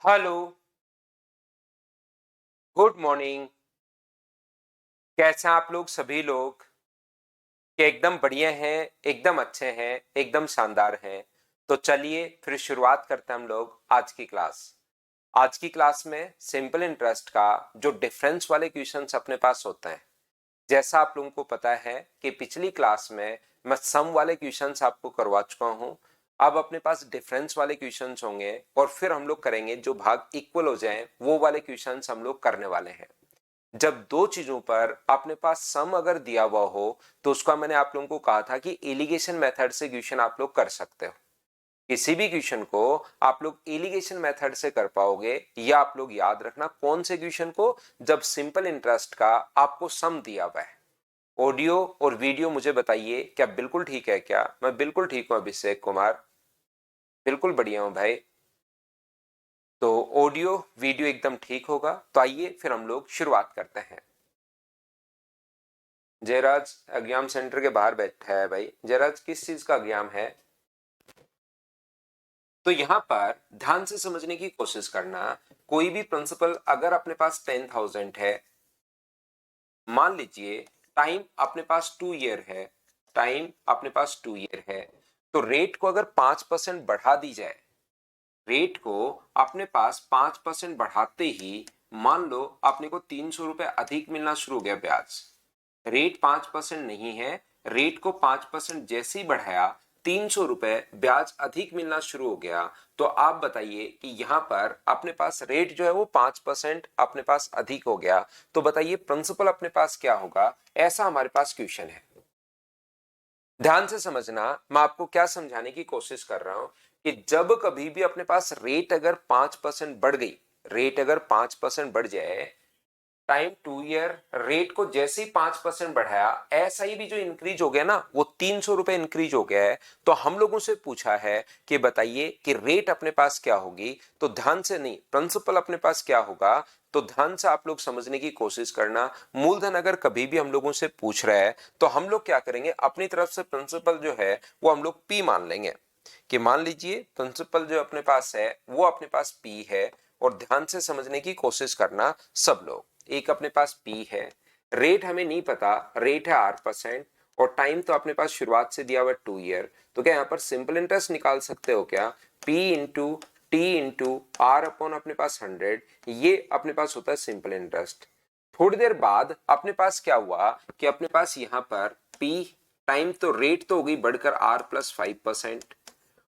Hello, good morning. कैसे हैं आप लोग सभी लोग? कि एकदम बढ़िया हैं, एकदम अच्छे हैं, एकदम शानदार हैं। तो चलिए फिर शुरुआत करते हैं हम लोग आज की क्लास। आज की क्लास में सिंपल इंटरेस्ट का जो डिफरेंस वाले क्वेश्चंस अपने पास होते हैं, जैसा आप लोगों को पता है कि पिछली क्लास में मैं सम वाले क्वेश्चंस आपको करवा चुका हूं। अब अपने पास डिफरेंस वाले क्वेश्चंस होंगे और फिर हम लोग करेंगे जो भाग इक्वल हो जाएं वो वाले क्वेश्चंस हम लोग करने वाले हैं। जब दो चीजों पर अपने पास सम अगर दिया हुआ हो तो उसका मैंने आप लोगों को कहा था कि एलिगेशन मेथड से क्वेश्चन आप लोग कर सकते हो। किसी भी क्वेश्चन को आप लोग एलिगेशन मेथड से कर पाओगे, या आप लोग याद रखना कौन से क्वेश्चन को, जब सिंपल इंटरेस्ट का आपको सम दिया हुआ है। ऑडियो और वीडियो मुझे बताइए, क्या बिल्कुल ठीक है? क्या मैं बिल्कुल ठीक हूं अभिषेक कुमार? बिल्कुल बढ़िया हूं भाई। तो ऑडियो वीडियो एकदम ठीक होगा। तो आइए फिर हम लोग शुरुआत करते हैं। जयराज एग्जाम सेंटर के बाहर बैठा है भाई। जयराज किस चीज का एग्जाम है? तो यहां पर ध्यान से समझने की कोशिश करना। कोई भी प्रिंसिपल अगर अपने पास 10,000 है, मान लीजिए टाइम अपने पास 2 ईयर है, टाइम अपने पास 2 ईयर है, तो रेट को अगर 5% बढ़ा दी जाए, रेट को अपने पास 5% बढ़ाते ही मान लो अपने को 300 रुपए अधिक मिलना शुरू हो गया ब्याज। रेट 5% नहीं है, रेट को 5% जैसे ही बढ़ाया, 300 रुपए ब्याज अधिक मिलना शुरू हो गया। तो आप बताइए कि यहां पर अपने पास रेट जो है वो 5% अपने पास अधिक हो गया, तो बताइए प्रिंसिपल अपने पास क्या होगा? ऐसा हमारे पास क्वेश्चन है। ध्यान से समझना, मैं आपको क्या समझाने की कोशिश कर रहा हूं कि जब कभी भी अपने पास रेट अगर 5% बढ़ गई, रेट अगर 5% बढ़ जाए, टाइम 2 ईयर, रेट को जैसे ही 5% बढ़ाया, ऐसा ही भी जो इंक्रीज हो गया ना, वो 300 रुपए इंक्रीज हो गया है। तो हम लोगों से पूछा है कि बताइए कि रेट अपने पास क्या होगी। तो ध्यान से नहीं, प्रिंसिपल अपने पास क्या होगा। तो ध्यान से आप लोग समझने की कोशिश करना। मूलधन अगर कभी भी हम लोगों से पूछ रहा है तो हम लोग क्या करेंगे, अपनी तरफ से प्रिंसिपल जो है वो हम लोग पी मान लेंगे। कि मान लीजिए प्रिंसिपल जो अपने पास है वो अपने पास पी है। और ध्यान से समझने की कोशिश करना सब लोग। एक अपने पास पी है, रेट हमें नहीं पता, रेट है 8%, और टाइम तो अपने पास शुरुआत से दिया हुआ है 2 ईयर। तो क्या यहाँ पर सिंपल इंटरेस्ट निकाल सकते हो क्या? P into T into R upon अपने पास 100, ये अपने पास होता है सिंपल इंटरेस्ट। थोड़ी देर बाद अपने पास क्या हुआ कि अपने पास यहां पर पी, टाइम तो रेट तो हो गई बढ़कर आर प्लस 5%,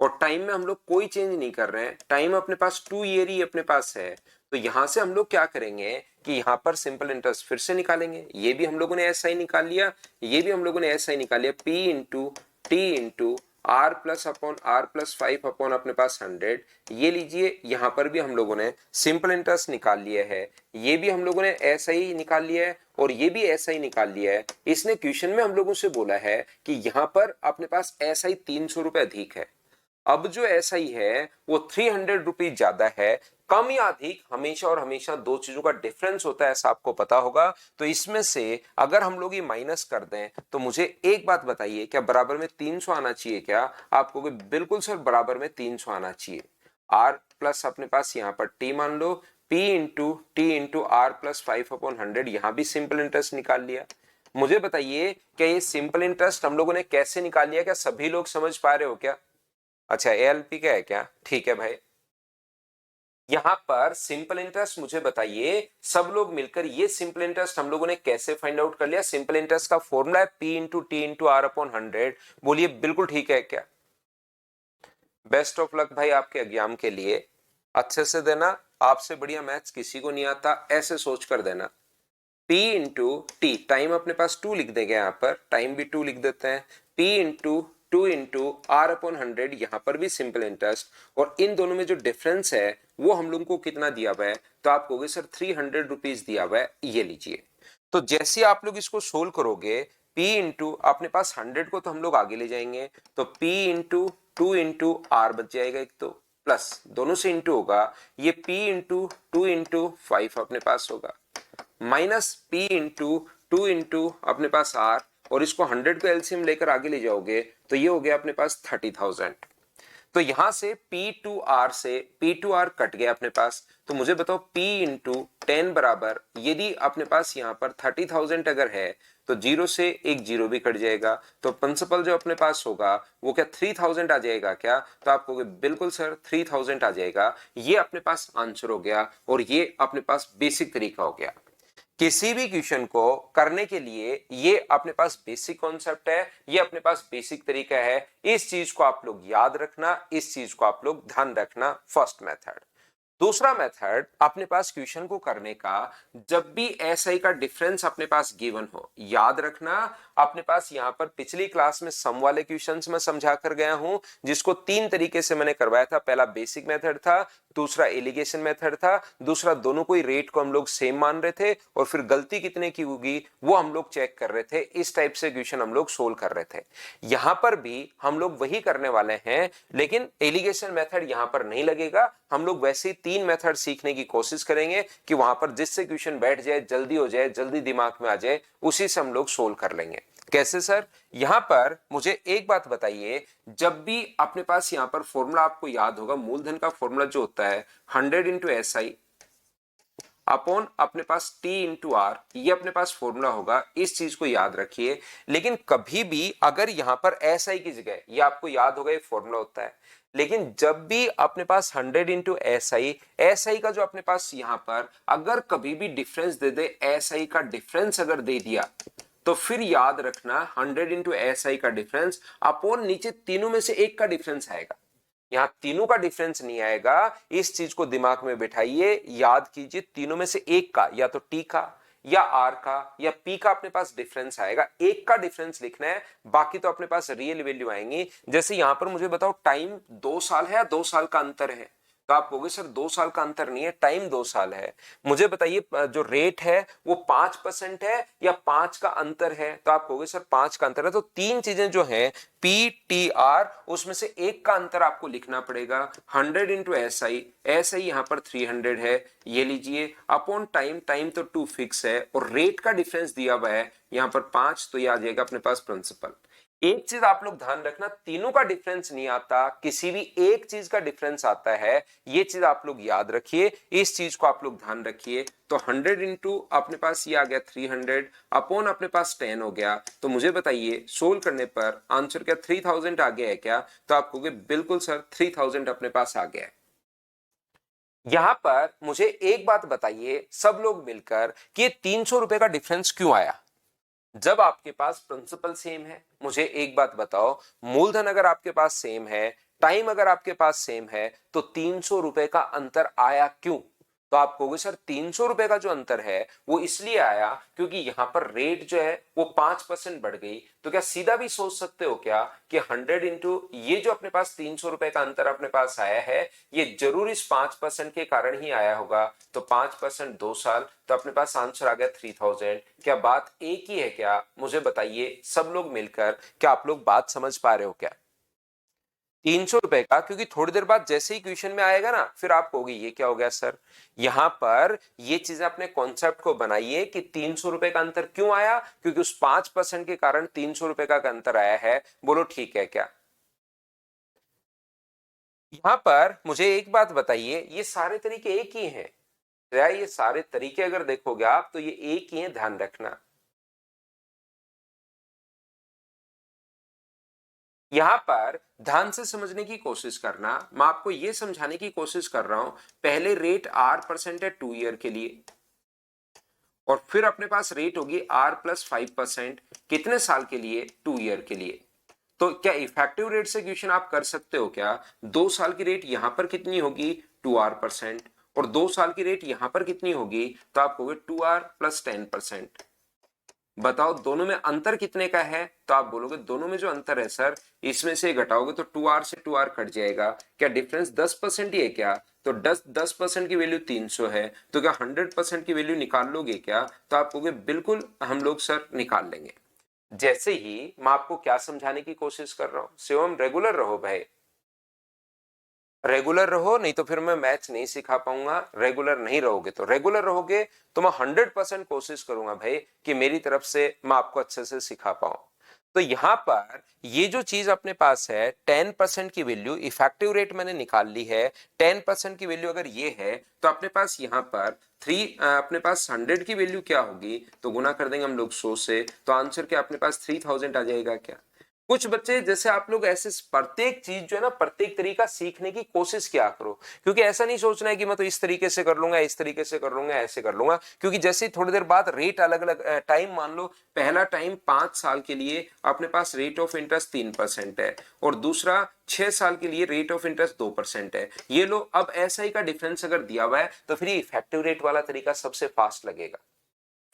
और टाइम में हम लोग कोई चेंज नहीं कर रहे हैं, टाइम अपने पास 2 ईयर ही अपने पास है। तो यहां से हम लोग क्या करेंगे कि यहां पर सिंपल इंटरेस्ट फिर से निकालेंगे। ये भी हम लोगों ने ऐसा ही निकाल लिया, ये भी हम लोगों ने ऐसा ही निकाल लिया, P into T into R plus upon R plus 5 upon अपने पास 100। ये लीजिए, यहां पर भी हम लोगों ने सिंपल इंटरेस्ट निकाल लिया है, ये भी हम लोगों ने ऐसा ही निकाल लिया है, और ये भी ऐसा ही निकाल लिया है। इसने क्वेश्चन में हम लोगों से बोला है कि यहां पर अपने पास ऐसा ही 300 रुपए अधिक है। अब जो ऐसा ही है वो 300 रुपीज ज्यादा है। कम या अधिक हमेशा और हमेशा दो चीजों का डिफरेंस होता है, ऐसा आपको पता होगा। तो इसमें से अगर हम लोग ये माइनस कर दें तो मुझे एक बात बताइए, क्या बराबर में 300 आना चाहिए? क्या आप कहोगे बिल्कुल सर बराबर में 300 आना चाहिए। आर प्लस अपने पास यहां पर टी मान लो, P into T into R plus 5/100, यहां भी सिंपल इंटरेस्ट निकाल लिया। मुझे बताइए क्या ये सिंपल इंटरेस्ट हम लोगों ने कैसे निकाल लिया? क्या सभी लोग समझ पा रहे हो क्या? अच्छा, एएलपी का है क्या? ठीक है भाई। यहां पर सिंपल इंटरेस्ट मुझे बताइए, सब लोग मिलकर ये सिंपल इंटरेस्ट हम लोगों ने कैसे फाइंड आउट कर लिया? सिंपल इंटरेस्ट का फॉर्मूला है P into T into R upon 100। बोलिए बिल्कुल ठीक है क्या? बेस्ट ऑफ लक भाई आपके एग्जाम के लिए। अच्छे से देना, आपसे बढ़िया मैथ्स किसी को नहीं आता, ऐसे सोच कर देना। P इंटू टी, टाइम अपने पास 2 लिख देंगे, यहाँ पर टाइम भी 2 लिख देते हैं। P into 2 into R upon 100, यहाँ पर भी सिंपल इंटरेस्ट। और इन दोनों में जो डिफरेंस है वो हम लोगों को कितना दिया हुआ है? तो आप कहोगे सर 300 रुपीज दिया हुआ है, ये लीजिए। तो जैसे आप लोग इसको सोल्व करोगे, P इंटू अपने पास 100 को तो हम लोग आगे ले जाएंगे, तो P इंटू 2 इंटू आर बच जाएगा एक, तो प्लस दोनों से इंटू होगा, ये P इंटू 2 इंटू 5 अपने पास होगा, माइनस पी इंटू 2 इंटू अपने पास आर, और इसको 100 को एलसीएम लेकर आगे ले जाओगे तो ये हो गया अपने पास 30,000। तो यहां से P2R से P2R कट गया अपने पास, तो मुझे बताओ P इंटू 10 बराबर, यदि अपने पास यहाँ पर 30,000 अगर है तो जीरो से एक जीरो भी कट जाएगा, तो प्रिंसिपल जो अपने पास होगा वो क्या 3000 आ जाएगा क्या? तो आप कहोगे बिल्कुल सर 3000 आ जाएगा। ये अपने पास आंसर हो गया और ये अपने पास बेसिक तरीका हो गया। किसी भी क्वेश्चन को करने के लिए ये अपने पास बेसिक कॉन्सेप्ट है, ये अपने पास बेसिक तरीका है। इस चीज को आप लोग याद रखना, इस चीज को आप लोग ध्यान रखना। First method. दूसरा मेथड अपने पास क्वेश्चन को करने का, जब भी एसआई का डिफरेंस अपने पास गिवन हो, याद रखना अपने पास यहां पर पिछली क्लास में सम वाले क्वेश्चंस में समझा कर गया हूं, जिसको तीन तरीके से मैंने करवाया था। पहला बेसिक मेथड था, दूसरा एलिगेशन मेथड था, दूसरा दोनों को ही रेट को हम लोग सेम मान रहे थे और फिर गलती कितने की होगी वो हम लोग चेक कर रहे थे। इस टाइप से क्वेश्चन हम लोग सोल्व कर रहे थे। यहां पर भी हम लोग वही करने वाले हैं, लेकिन एलिगेशन मेथड यहां पर नहीं लगेगा। हम लोग वैसे ही तीन मेथड सीखने की कोशिश करेंगे कि वहां पर जिससे क्वेश्चन बैठ जाए, जल्दी हो जाए, जल्दी दिमाग में आ जाए, उसी से हम लोग सोल्व कर लेंगे। कैसे सर? यहां पर मुझे एक बात बताइए, जब भी अपने पास यहां पर फॉर्मूला आपको याद होगा, मूलधन का फॉर्मूला जो होता है 100 इंटू एस आई अपॉन अपने पास T इंटू आर, ये अपने पास फॉर्मूला होगा। इस चीज को याद रखिए। लेकिन कभी भी अगर यहां पर एस आई की जगह, ये आपको याद होगा ये फॉर्मूला होता है, लेकिन जब भी अपने पास 100 इंटू एस आई का जो अपने पास यहां पर अगर कभी भी difference they they, S I का डिफरेंस अगर दे दिया, तो फिर याद रखना 100 इंटू एस आई का डिफरेंस अपॉन नीचे तीनों में से एक का डिफरेंस आएगा। यहां तीनों का डिफरेंस नहीं आएगा। इस चीज को दिमाग में बिठाइए, याद कीजिए, तीनों में से एक का, या तो टी का या आर का या पी का अपने पास डिफरेंस आएगा। एक का डिफरेंस लिखना है, बाकी तो अपने पास रियल वैल्यू आएंगी। जैसे यहां पर मुझे बताओ टाइम 2 साल है या 2 साल का अंतर है, तो आप कहोगे सर 2 साल का अंतर नहीं है, टाइम 2 साल है। मुझे बताइए जो रेट है वो 5% है या 5 का अंतर है, तो आप कहोगे सर 5 का अंतर है। तो तीन चीजें जो है पी टी आर, उसमें से एक का अंतर आपको लिखना पड़ेगा। 100 into S I, S I यहां पर 300 है, ये लीजिए, अपॉन टाइम, टाइम तो 2 फिक्स है और रेट का डिफरेंस दिया हुआ है यहां पर 5, तो ये आ जाएगा अपने पास प्रिंसिपल। एक चीज आप लोग ध्यान रखना, तीनों का डिफरेंस नहीं आता, किसी भी एक चीज का डिफरेंस आता है। ये चीज आप लोग याद रखिए, इस चीज को आप लोग ध्यान रखिए। तो 100 इंटू अपने पास ये आ गया 300 अपॉन अपने पास 10 हो गया। तो मुझे बताइए सोल्व करने पर आंसर क्या 3000 आ गया है क्या? तो आप कहोगे बिल्कुल सर 3000 अपने पास आ गया है। यहां पर मुझे एक बात बताइए सब लोग मिलकर कि 300 रुपए का डिफरेंस क्यों आया? जब आपके पास प्रिंसिपल सेम है, मुझे एक बात बताओ, मूलधन अगर आपके पास सेम है, टाइम अगर आपके पास सेम है, तो 300 रुपए का अंतर आया क्यों? तो आप कहोगे सर 300 रुपए का जो अंतर है वो इसलिए आया क्योंकि यहां पर रेट जो है वो 5% बढ़ गई। तो क्या सीधा भी सोच सकते हो क्या कि 100 इंटू ये जो अपने पास 300 रुपए का अंतर अपने पास आया है, ये जरूर इस 5% के कारण ही आया होगा। तो 5% 2 साल, तो अपने पास आंसर आ गया 3000। क्या बात एक ही है क्या? मुझे बताइए सब लोग मिलकर, क्या आप लोग बात समझ पा रहे हो क्या? 300 रुपए का, क्योंकि थोड़ी देर बाद जैसे ही क्वेश्चन में आएगा ना, फिर आप कहोगे ये क्या हो गया सर। यहां पर ये चीजें अपने कॉन्सेप्ट को बनाइए कि 300 रुपए का अंतर क्यों आया, क्योंकि उस 5% के कारण 300 रुपए का अंतर आया है। बोलो ठीक है क्या? यहां पर मुझे एक बात बताइए, ये सारे तरीके एक ही हैं? ये सारे तरीके अगर देखोगे आप तो ये एक ही है, ध्यान रखना। यहां पर ध्यान से समझने की कोशिश करना, मैं आपको यह समझाने की कोशिश कर रहा हूं। पहले रेट R% है 2 ईयर के लिए, और फिर अपने पास रेट होगी R+5% कितने साल के लिए? 2 ईयर के लिए। तो क्या इफेक्टिव रेट से क्वेश्चन आप कर सकते हो क्या? 2 साल की रेट यहां पर कितनी होगी? 2R%, और 2 साल की रेट यहां पर कितनी होगी? तो आप कहोगे 2R+10%। बताओ दोनों में अंतर कितने का है? तो आप बोलोगे दोनों में जो अंतर है सर, इसमें से घटाओगे तो 2R से 2R कट जाएगा। क्या डिफरेंस 10% ही है क्या? तो 10% की वैल्यू 300 है, तो क्या 100% की वैल्यू निकाल लोगे क्या? तो आप कहोगे बिल्कुल हम लोग सर निकाल लेंगे। जैसे ही मैं आपको क्या समझाने की कोशिश कर रहा हूं, शिवम रेगुलर रहो भाई, रेगुलर रहो, नहीं तो फिर मैं मैथ्स नहीं सिखा पाऊंगा। रेगुलर नहीं रहोगे तो, रेगुलर रहोगे तो मैं 100% कोशिश करूंगा भाई कि मेरी तरफ से मैं आपको अच्छे से सिखा पाऊं। तो यहां पर ये जो चीज अपने पास है 10% की वैल्यू, इफेक्टिव रेट मैंने निकाल ली है, 10% की वैल्यू अगर ये है तो अपने पास यहाँ पर अपने पास 100 की वैल्यू क्या होगी, तो गुना कर देंगे हम लोग 100 से, तो आंसर क्या अपने पास 3000 आ जाएगा क्या। कुछ बच्चे जैसे आप लोग ऐसे प्रत्येक चीज जो है ना, प्रत्येक तरीका सीखने की कोशिश किया करो, क्योंकि ऐसा नहीं सोचना है कि मैं तो इस तरीके से कर लूंगा, इस तरीके से कर लूंगा, ऐसे कर लूंगा, क्योंकि जैसे थोड़ी देर बाद रेट अलग अलग टाइम, मान लो पहला टाइम 5 साल के लिए अपने पास रेट ऑफ इंटरेस्ट 3% है और दूसरा 6 साल के लिए रेट ऑफ इंटरेस्ट 2% है। ये लो, अब ऐसा ही का डिफरेंस अगर दिया हुआ है तो फिर इफेक्टिव रेट वाला तरीका सबसे फास्ट लगेगा।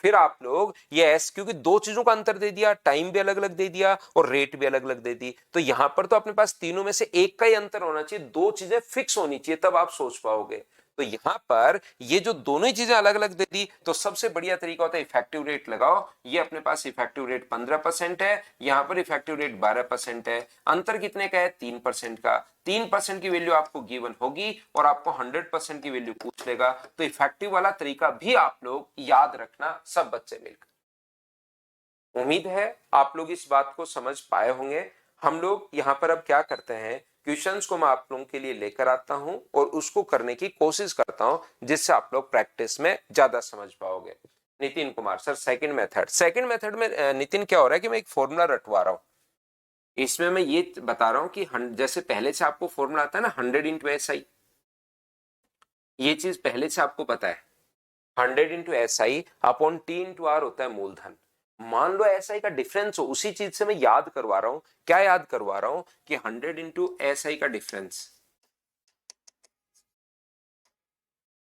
फिर आप लोग ये एस, क्योंकि दो चीजों का अंतर दे दिया, टाइम भी अलग अलग दे दिया और रेट भी अलग अलग दे दी, तो यहां पर तो अपने पास तीनों में से एक का ही अंतर होना चाहिए, दो चीजें फिक्स होनी चाहिए, तब आप सोच पाओगे। तो यहां पर ये जो दोनों ही चीजें अलग अलग दे दी, तो सबसे बढ़िया तरीका होता है इफेक्टिव रेट लगाओ। ये अपने पास इफेक्टिव रेट 15% है, यहां पर इफेक्टिव रेट 12% है, अंतर कितने का है 3% का। 3% की वैल्यू आपको गिवन होगी और आपको 100% की वैल्यू पूछ लेगा, तो इफेक्टिव वाला तरीका भी आप लोग याद रखना सब बच्चे मिलकर। उम्मीद है आप लोग इस बात को समझ पाए होंगे। हम लोग यहाँ पर अब क्या करते हैं, क्वेश्चंस को मैं आप लोगों के लिए लेकर आता हूं और उसको करने की कोशिश करता हूं, जिससे आप लोग प्रैक्टिस में ज्यादा समझ पाओगे। Nitin Kumar sir, second method में नितिन क्या हो रहा है कि मैं एक फॉर्मूला रटवा रहा हूं। इसमें मैं ये बता रहा हूं कि जैसे पहले से आपको फॉर्मूला आता है ना 100 × SI, ये चीज पहले से आपको पता है। 100 × SI/T × R होता है मूलधन। मान लो SI का डिफरेंस हो, उसी चीज से मैं याद करवा रहा हूं। क्या याद करवा रहा हूं कि 100 × SI का डिफरेंस,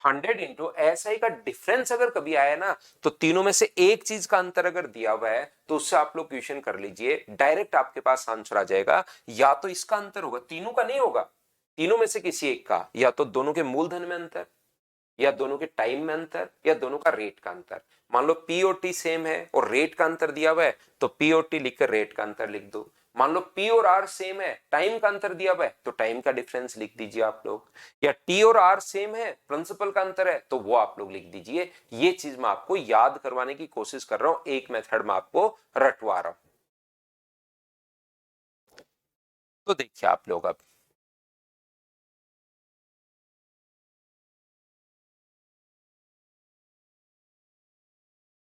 100 × SI का डिफरेंस अगर कभी आया ना, तो तीनों में से एक चीज का अंतर अगर दिया हुआ है तो उससे आप लोग क्वेश्चन कर लीजिए, डायरेक्ट आपके पास आंसर आ जाएगा। या तो इसका अंतर होगा, तीनों का नहीं होगा, तीनों में से किसी एक का, या तो दोनों के मूलधन में अंतर, या दोनों के टाइम में अंतर, या दोनों का रेट का अंतर। मान लो पी और टी सेम है और रेट का अंतर दिया हुआ है, तो पी और टी लिखकर रेट का अंतर लिख दो। मान लो पी और आर सेम है, टाइम का अंतर दिया हुआ है, तो टाइम का डिफरेंस लिख दीजिए आप लोग। या टी और आर सेम है, प्रिंसिपल का अंतर है, तो वो आप लोग लिख दीजिए। ये चीज मैं आपको याद करवाने की कोशिश कर रहा हूं, एक मेथड में आपको रटवा रहा हूं। तो देखिए आप लोग अब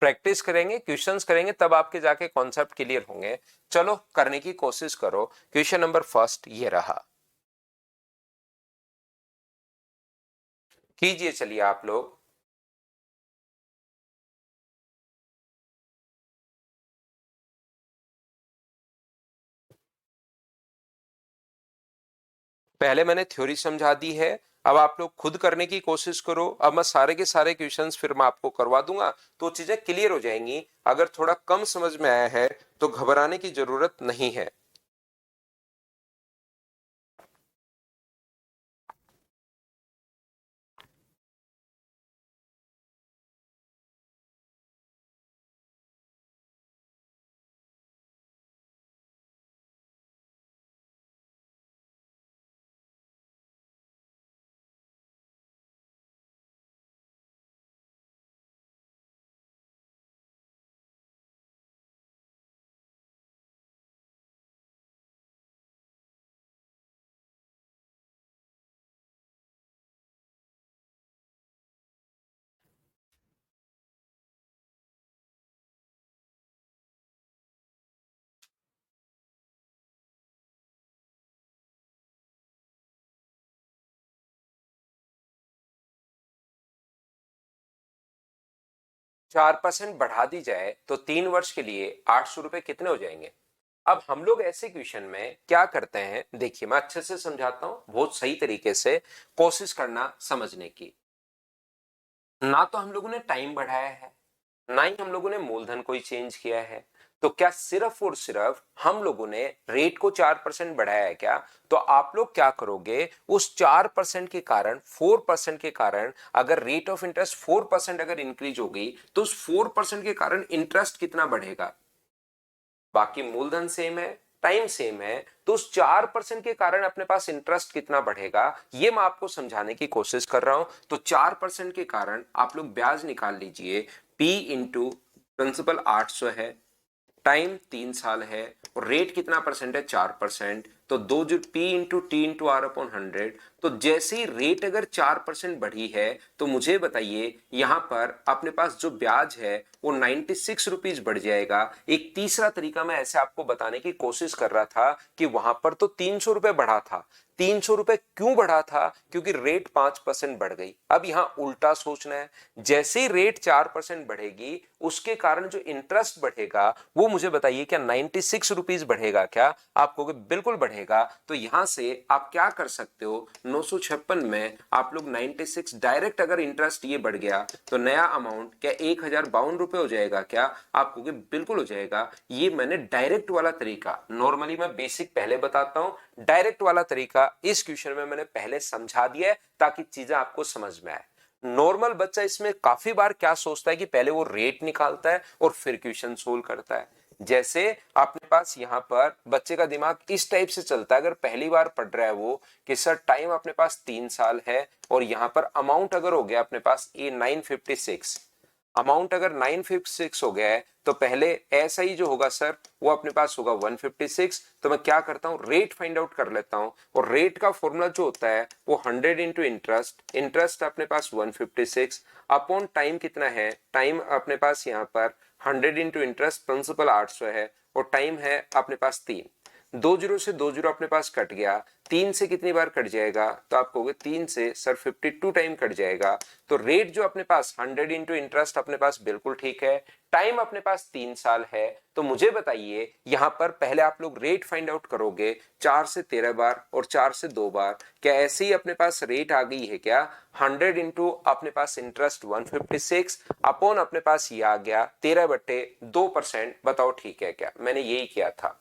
प्रैक्टिस करेंगे, क्वेश्चंस करेंगे, तब आपके जाके कॉन्सेप्ट क्लियर होंगे। चलो करने की कोशिश करो। क्वेश्चन नंबर फर्स्ट ये रहा, कीजिए चलिए आप लोग। पहले मैंने थ्योरी समझा दी है, अब आप लोग खुद करने की कोशिश करो। अब मैं सारे के सारे क्वेश्चंस फिर मैं आपको करवा दूंगा, तो चीजें क्लियर हो जाएंगी। अगर थोड़ा कम समझ में आया है तो घबराने की जरूरत नहीं है। 4% बढ़ा दी जाए तो 3 वर्ष के लिए 800 रुपए कितने हो जाएंगे। अब हम लोग ऐसे क्वेश्चन में क्या करते हैं, देखिए मैं अच्छे से समझाता हूं, बहुत सही तरीके से कोशिश करना समझने की। ना तो हम लोगों ने टाइम बढ़ाया है, ना ही हम लोगों ने मूलधन कोई चेंज किया है, तो क्या सिर्फ और सिर्फ हम लोगों ने रेट को 4% बढ़ाया है क्या। तो आप लोग क्या करोगे, उस 4% के कारण, 4% के कारण, अगर रेट ऑफ इंटरेस्ट 4% अगर इंक्रीज हो गई, तो उस 4% के कारण इंटरेस्ट कितना बढ़ेगा। बाकी मूलधन सेम है, टाइम सेम है, तो उस 4% के कारण अपने पास इंटरेस्ट कितना बढ़ेगा, ये मैं आपको समझाने की कोशिश कर रहा हूं। तो 4% के कारण आप लोग ब्याज निकाल लीजिए, P इंटू प्रिंसिपल 800 है, टाइम 3 साल है और रेट कितना परसेंट है 4%, तो दो जो P into T into R upon 100, तो जैसे ही रेट अगर 4% बढ़ी है तो मुझे बताइए यहां पर अपने पास जो ब्याज है वो 96 रुपीज बढ़ जाएगा। एक तीसरा तरीका मैं ऐसे आपको बताने की कोशिश कर रहा था कि वहां पर तो 300 रुपए बढ़ा था, 300 रुपए क्यों बढ़ा था, क्योंकि रेट 5% बढ़ गई। अब यहां उल्टा सोचना है, जैसे ही रेट 4% बढ़ेगी उसके कारण जो इंटरेस्ट बढ़ेगा वो मुझे बताइए क्या 96 रुपीज बढ़ेगा क्या? आप कहोगे बिल्कुल बढ़ेगा। तो यहां से आप क्या कर सकते हो, 956 में आप लोग 96 डायरेक्ट अगर इंटरेस्ट ये बढ़ गया तो नया अमाउंट क्या 1052 रुपए हो जाएगा क्या? आप कहोगे बिल्कुल हो जाएगा। ये मैंने डायरेक्ट वाला तरीका, नॉर्मली मैं बेसिक पहले बताता हूं, डायरेक्ट वाला तरीका इस क्वेश्चन में मैंने पहले समझा दिया है ताकि चीजें आपको समझ में आए। नॉर्मल बच्चा इसमें काफी बार क्या सोचता है कि पहले वो रेट निकालता है और फिर क्वेश्चन सोल्व करता है। जैसे आपके पास यहाँ पर बच्चे का दिमाग इस टाइप से चलता है, अगर पहली बार पढ़ रहा है वो कि सर टाइम अपने पास 3 साल है और यहाँ पर अमाउंट अगर हो गया अपने पास ये 956, अमाउंट अगर 956 हो गया है तो पहले ऐसा ही जो होगा सर वो अपने पास होगा 156। तो मैं क्या करता हूं, रेट फाइंड आउट कर लेता हूं और रेट का फॉर्मूला जो होता है वो 100 इंटू इंटरेस्ट, इंटरेस्ट अपने पास 156 अपॉन टाइम कितना है, टाइम अपने पास यहाँ पर 100 इंटू इंटरेस्ट, प्रिंसिपल 800 है और टाइम है अपने पास 3, 2 जीरो से 2 जीरो अपने पास कट गया, 3 से कितनी बार कट जाएगा, तो आप कहोगे 3 से सर 52 टाइम कट जाएगा। तो रेट जो अपने पास 100 इंटू इंटरेस्ट अपने पास बिल्कुल ठीक है, टाइम अपने पास 3 साल है। तो मुझे बताइए यहां पर पहले आप लोग रेट फाइंड आउट करोगे 4 से 13 बार और 4 से 2 बार, क्या ऐसे ही अपने पास रेट आ गई है क्या? 100 इंटू अपने पास इंटरेस्ट 156 अपॉन अपने पास ये आ गया 13/2%। बताओ ठीक है क्या? मैंने यही किया था।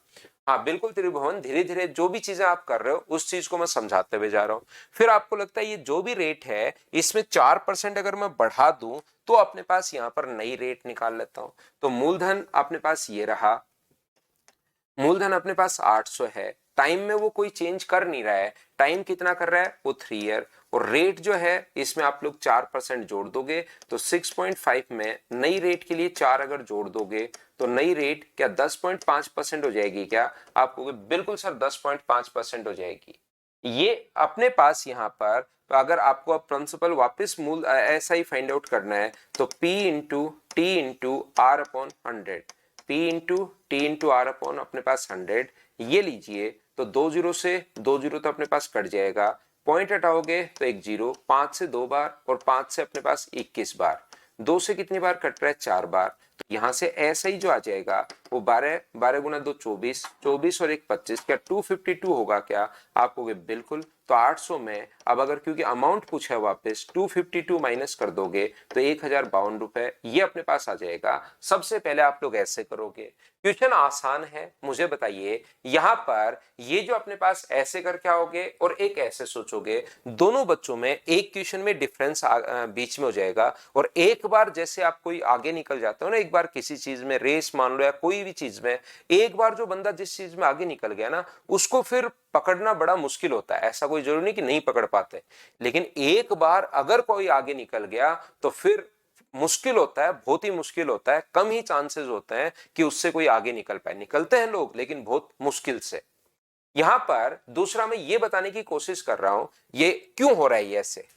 हाँ बिल्कुल त्रिभुवन, धीरे धीरे जो भी चीजें आप कर रहे हो उस चीज को मैं समझाते हुए जा रहा हूं। फिर आपको लगता है ये जो भी रेट है इसमें 4% अगर मैं बढ़ा दूं तो अपने पास यहां पर नई रेट निकाल लेता हूं। तो मूलधन अपने पास ये रहा, मूलधन अपने पास 800 है, टाइम में वो कोई चेंज कर नहीं रहा है, टाइम कितना कर रहा है वो 3 ईयर, और रेट जो है इसमें आप लोग 4% जोड़ दोगे तो 6.5 में नई रेट के लिए 4 अगर जोड़ दोगे तो नई रेट क्या 10.5% हो जाएगी क्या? आप कहोगे बिल्कुल सर 10.5% हो जाएगी। ये अपने पास यहाँ पर अगर आपको अब प्रिंसिपल वापस मूल ऐसा ही फाइंड आउट करना है तो P into T into R upon 100, P into T into R upon अपने पास 100, ये लीजिए। तो 2 जीरो से 2 जीरो तो अपने पास कट जाएगा, पॉइंट हटाओगे तो 1 जीरो, 5 से 2 बार और 5 से अपने पास 21 बार, 2 से कितनी बार कट रहा है 4 बार, तो यहां से ऐसा ही जो आ जाएगा वो 12, 12 गुना 2 24, 24 और 1 25, क्या 252 होगा क्या? आप कहोगे बिल्कुल। तो 800 में अब अगर क्योंकि अमाउंट पूछा है वापस 252 माइनस कर दोगे तो 1052 रुपए ये अपने पास आ जाएगा। सबसे पहले आप लोग ऐसे करोगे, क्वेश्चन आसान है। मुझे बताइए यहां पर ये जो अपने पास ऐसे करके आओगे और एक ऐसे सोचोगे, दोनों बच्चों में एक क्वेश्चन में डिफरेंस बीच में हो जाएगा। और एक बार जैसे आप कोई आगे निकल जाते हो ना, एक बार किसी चीज में रेस मान लो या कोई भी चीज में, एक बार जो बंदा जिस चीज में आगे निकल गया ना उसको फिर पकड़ना बड़ा मुश्किल होता है। ऐसा कोई जरूरी नहीं कि नहीं पकड़ पाते, लेकिन एक बार अगर कोई आगे निकल गया तो फिर मुश्किल होता है, बहुत ही मुश्किल होता है, कम ही चांसेस होते हैं कि उससे कोई आगे निकल पाए। निकलते हैं लोग लेकिन बहुत मुश्किल से। यहां पर दूसरा मैं ये बताने की कोशिश कर रहा हूं ये क्यों हो रहा है ये ऐसे।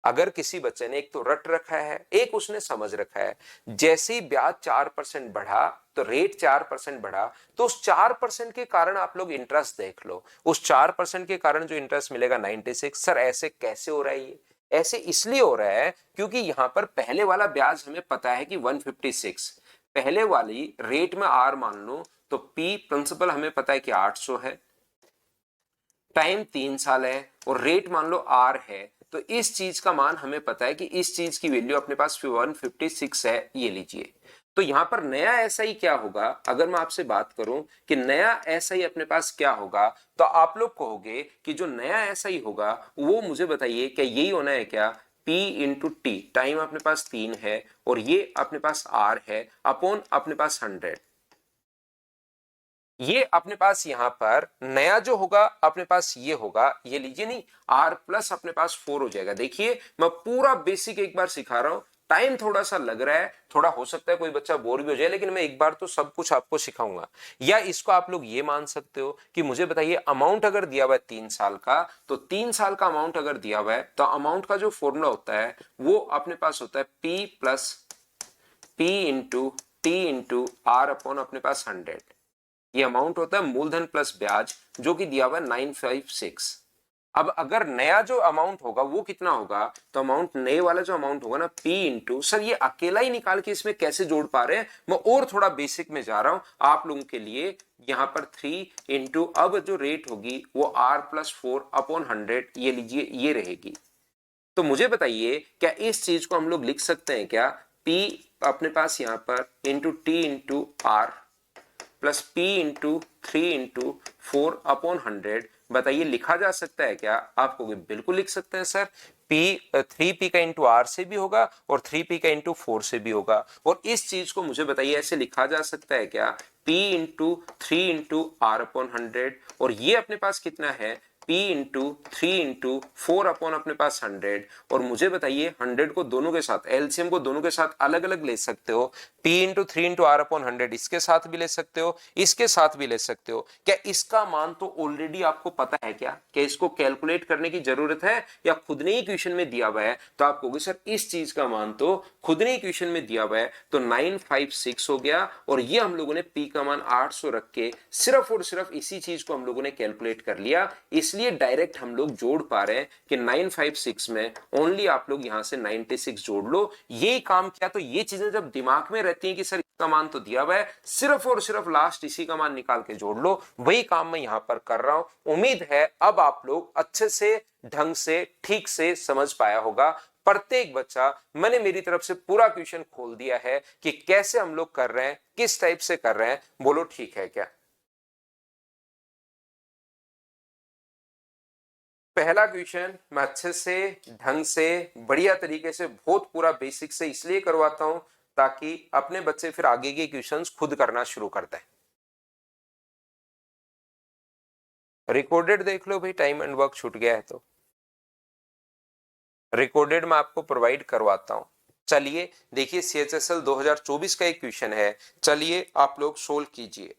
अगर किसी बच्चे ने एक तो रट रखा है, एक उसने समझ रखा है, जैसे ही ब्याज 4% बढ़ा तो रेट 4% बढ़ा, तो उस 4% के कारण आप लोग इंटरेस्ट देख लो, उस 4% के कारण जो इंटरेस्ट मिलेगा 96। सर ऐसे कैसे हो रहा है ये? ऐसे इसलिए हो रहा है क्योंकि यहां पर पहले वाला ब्याज हमें पता है कि 156, पहले वाली रेट में आर मान लो तो पी प्रिंसिपल हमें पता है कि 800 है, टाइम 3 साल है और रेट मान लो आर है, तो इस चीज का मान हमें पता है कि इस चीज की वैल्यू अपने पास 156 है, ये लीजिए। तो यहां पर नया ऐसा ही क्या होगा, अगर मैं आपसे बात करूं कि नया ऐसा ही अपने पास क्या होगा, तो आप लोग कहोगे कि जो नया ऐसा ही होगा वो मुझे बताइए क्या यही होना है क्या? P इंटू टी, टाइम अपने पास 3 है और ये अपने पास R है अपॉन अपने पास 100। ये अपने पास यहां पर नया जो होगा अपने पास ये होगा, ये लीजिए नहीं, R प्लस अपने पास 4 हो जाएगा। देखिए मैं पूरा बेसिक एक बार सिखा रहा हूं टाइम थोड़ा सा लग रहा है, थोड़ा हो सकता है कोई बच्चा बोर भी हो जाए, लेकिन मैं एक बार तो सब कुछ आपको सिखाऊंगा। या इसको आप लोग ये मान सकते हो कि मुझे बताइए अमाउंट अगर दिया हुआ है 3 साल का, तो 3 साल का अमाउंट अगर दिया हुआ है तो अमाउंट का जो फॉर्मूला होता है वो अपने पास होता है P plus P into T into R upon अपने पास 100। ये अमाउंट होता है मूलधन प्लस ब्याज, जो कि दिया हुआ है 956। अब अगर नया जो अमाउंट होगा वो कितना होगा, तो अमाउंट नए वाला जो अमाउंट होगा ना P इंटू, सर ये अकेला ही निकाल के इसमें कैसे जोड़ पा रहे हैं, मैं और थोड़ा बेसिक में जा रहा हूं आप लोगों के लिए। यहां पर 3 इंटू, अब जो रेट होगी वो R प्लस 4 अपॉन 100, ये लीजिए ये रहेगी। तो मुझे बताइए क्या इस चीज को हम लोग लिख सकते हैं क्या, P अपने पास यहां पर into T into R plus P into 3 into 4 upon 100, बताइए लिखा जा सकता है क्या? आपको बिल्कुल लिख सकते हैं सर। P 3P का इंटू आर से भी होगा और 3P का इंटू 4 से भी होगा। और इस चीज को मुझे बताइए ऐसे लिखा जा सकता है क्या, P into 3 into R upon 100, और ये अपने पास कितना है P इंटू 3 इंटू 4 अपॉन अपने पास 100। और मुझे बताइए 100 को दोनों के साथ, एलसीएम को दोनों के साथ अलग अलग ले सकते हो। P into 3 into R upon 100 इसके साथ भी ले सकते हो, इसके साथ भी ले सकते हो। क्या इसका मान तो ऑलरेडी आपको पता है क्या इसको कैलकुलेट करने की जरूरत है, या खुद ने ही क्वेश्चन में दिया हुआ है? तो आप कहोगे सर इस चीज का मान तो खुद ने ही क्वेश्चन में दिया हुआ है, तो 956 हो गया। और ये हम लोगों ने P का मान 800 रख के सिर्फ और सिर्फ इसी चीज को हम लोगों ने कैलकुलेट कर लिया, इसलिए डायरेक्ट हम लोग जोड़ पा रहे हैं कि 956 में ओनली आप लोग यहां से 96 जोड़ लो। ये काम किया, तो ये चीजें जब दिमाग में रहती हैं कि सर इसका मान तो दिया हुआ है, सिर्फ और सिर्फ लास्ट इसी का मान निकाल के जोड़ लो, वही काम मैं यहां पर कर रहा हूं। उम्मीद है अब आप लोग अच्छे से, ढंग से, ठीक से समझ पाया होगा। प्रत्येक बच्चा, मैंने मेरी तरफ से पूरा क्वेश्चन खोल दिया है कि कैसे हम लोग कर रहे हैं, किस टाइप से कर रहे हैं, बोलो ठीक है क्या? पहला क्वेश्चन मैं अच्छे से, ढंग से, बढ़िया तरीके से, बहुत पूरा बेसिक से इसलिए करवाता हूं ताकि अपने बच्चे फिर आगे के क्वेश्चंस खुद करना शुरू करते हैं। रिकॉर्डेड देख लो भाई, टाइम एंड वर्क छूट गया है तो रिकॉर्डेड मैं आपको प्रोवाइड करवाता हूं। चलिए देखिए, CHSL 2024 का एक क्वेश्चन है, चलिए आप लोग सोल्व कीजिए।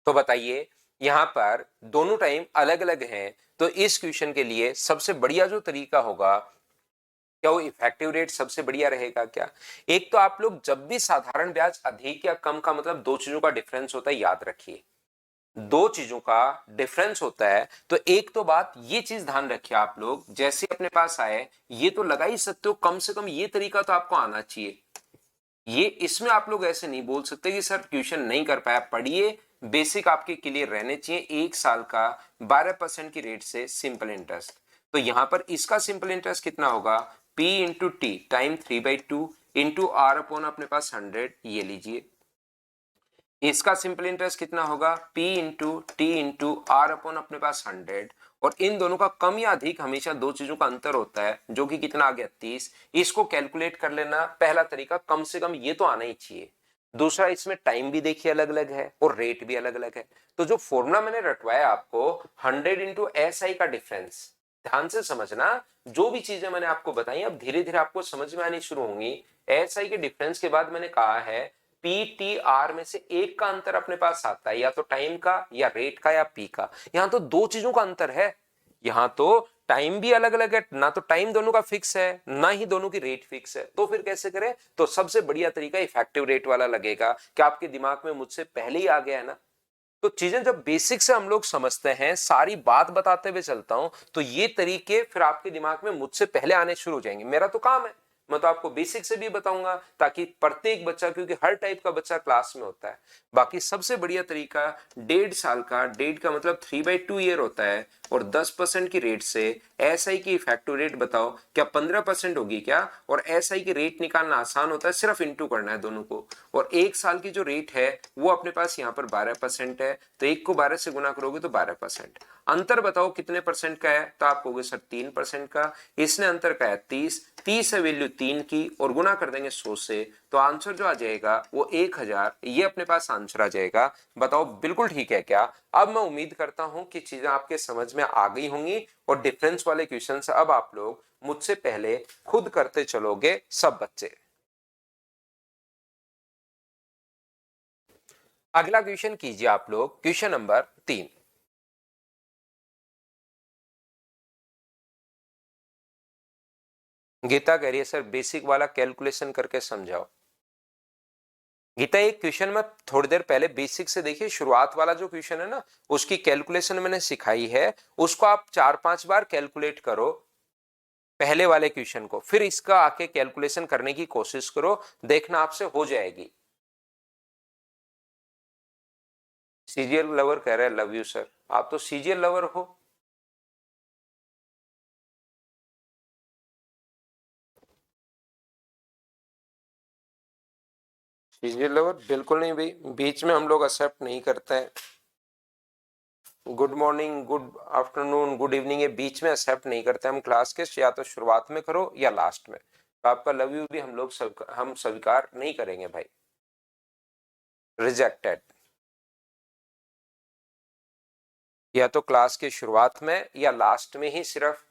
तो बताइए, यहां पर दोनों टाइम अलग अलग हैं, तो इस क्वेश्चन के लिए सबसे बढ़िया जो तरीका होगा, क्या वो इफेक्टिव रेट सबसे बढ़िया रहेगा क्या? एक तो आप लोग जब भी साधारण ब्याज अधिक या कम का मतलब दो चीजों का डिफरेंस होता है, याद रखिए दो चीजों का डिफरेंस होता है। तो एक तो बात ये चीज ध्यान रखिए आप लोग, जैसे अपने पास आए ये तो लगा ही सकते हो, कम से कम ये तरीका तो आपको आना चाहिए। ये इसमें आप लोग ऐसे नहीं बोल सकते कि सर ट्यूशन नहीं कर पाया, पढ़िए, बेसिक आपके क्लियर रहने चाहिए। 1 साल का 12% की रेट से सिंपल इंटरेस्ट, तो यहां पर इसका सिंपल इंटरेस्ट कितना होगा, P into T time 3/2 into R upon अपने पास 100, ये लीजिए। इसका सिंपल इंटरेस्ट कितना होगा, P into T into R upon अपने पास 100। और इन दोनों का कम या अधिक हमेशा दो चीजों का अंतर होता है, जो कि कितना आ गया 30। इसको कैलकुलेट कर लेना पहला तरीका, कम से कम ये तो आना ही चाहिए। दूसरा, इसमें टाइम भी देखिए अलग अलग है और रेट भी अलग अलग है। तो जो फॉर्मूला मैंने रटवाया आपको 100 इंटू SI का डिफरेंस, ध्यान से समझना, जो भी चीजें मैंने आपको बताई अब धीरे धीरे आपको समझ में आनी शुरू होंगी। SI के डिफरेंस के बाद मैंने कहा है PTR में से एक का अंतर अपने पास आता है, या तो टाइम का या रेट का या P का। यहां तो दो चीजों का अंतर है, यहां तो टाइम भी अलग अलग है, ना तो टाइम दोनों का फिक्स है ना ही दोनों की रेट फिक्स है। तो फिर कैसे करें? तो सबसे बढ़िया तरीका इफेक्टिव रेट वाला लगेगा। क्या आपके दिमाग में मुझसे पहले ही आ गया है ना? तो चीजें जब बेसिक से हम लोग समझते हैं, सारी बात बताते हुए चलता हूं, तो ये तरीके फिर आपके दिमाग में मुझसे पहले आने शुरू हो जाएंगे। मेरा तो काम है, मैं तो आपको बेसिक से भी बताऊंगा, ताकि प्रत्येक बच्चा, क्योंकि हर टाइप का बच्चा क्लास में होता है। बाकी सबसे बढ़िया तरीका 1.5 साल का, 1.5 का मतलब 3/2 ईयर होता है, और 10% की रेट से एसआई की इफेक्टिव रेट बताओ क्या 15% होगी क्या? और एसआई की रेट निकालना आसान होता है, सिर्फ इंटू करना है दोनों को। और 1 साल की जो रेट है वो अपने पास यहाँ पर 12% है, तो 1 को 12 से गुना करोगे तो 12%। अंतर बताओ कितने परसेंट का है? तो आप कहोगे सर 3% का। इसने अंतर का है 30 है वैल्यू 3 की, और गुना कर देंगे 100 से, तो आंसर जो आ जाएगा वो 1000, ये अपने पास आंसर आ जाएगा। बताओ बिल्कुल ठीक है क्या? अब मैं उम्मीद करता हूं कि चीजें आपके समझ में आ गई होंगी, और डिफरेंस वाले क्वेश्चन अब आप लोग मुझसे पहले खुद करते चलोगे सब बच्चे। अगला क्वेश्चन कीजिए आप लोग, क्वेश्चन नंबर 3। गीता कह रही है सर बेसिक वाला कैलकुलेशन करके समझाओ। गीता एक क्वेश्चन में थोड़ी देर पहले बेसिक से देखिए, शुरुआत वाला जो क्वेश्चन है ना, उसकी कैलकुलेशन मैंने सिखाई है, उसको आप 4-5 बार कैलकुलेट करो पहले वाले क्वेश्चन को, फिर इसका आके कैलकुलेशन करने की कोशिश करो, देखना आपसे हो जाएगी। सीजीएल लवर कह रहा है लव यू सर, आप तो सीजीएल लवर हो। सीजीएल लवर बिल्कुल नहीं भाई, बीच में हम लोग एक्सेप्ट नहीं करते हैं। Good morning, good afternoon, good evening, ये बीच में एक्सेप्ट नहीं करते हम क्लास के, या तो शुरुआत में करो या लास्ट में। तो आपका लव यू भी हम स्वीकार नहीं करेंगे भाई, रिजेक्टेड। या तो क्लास के शुरुआत में या लास्ट में ही सिर्फ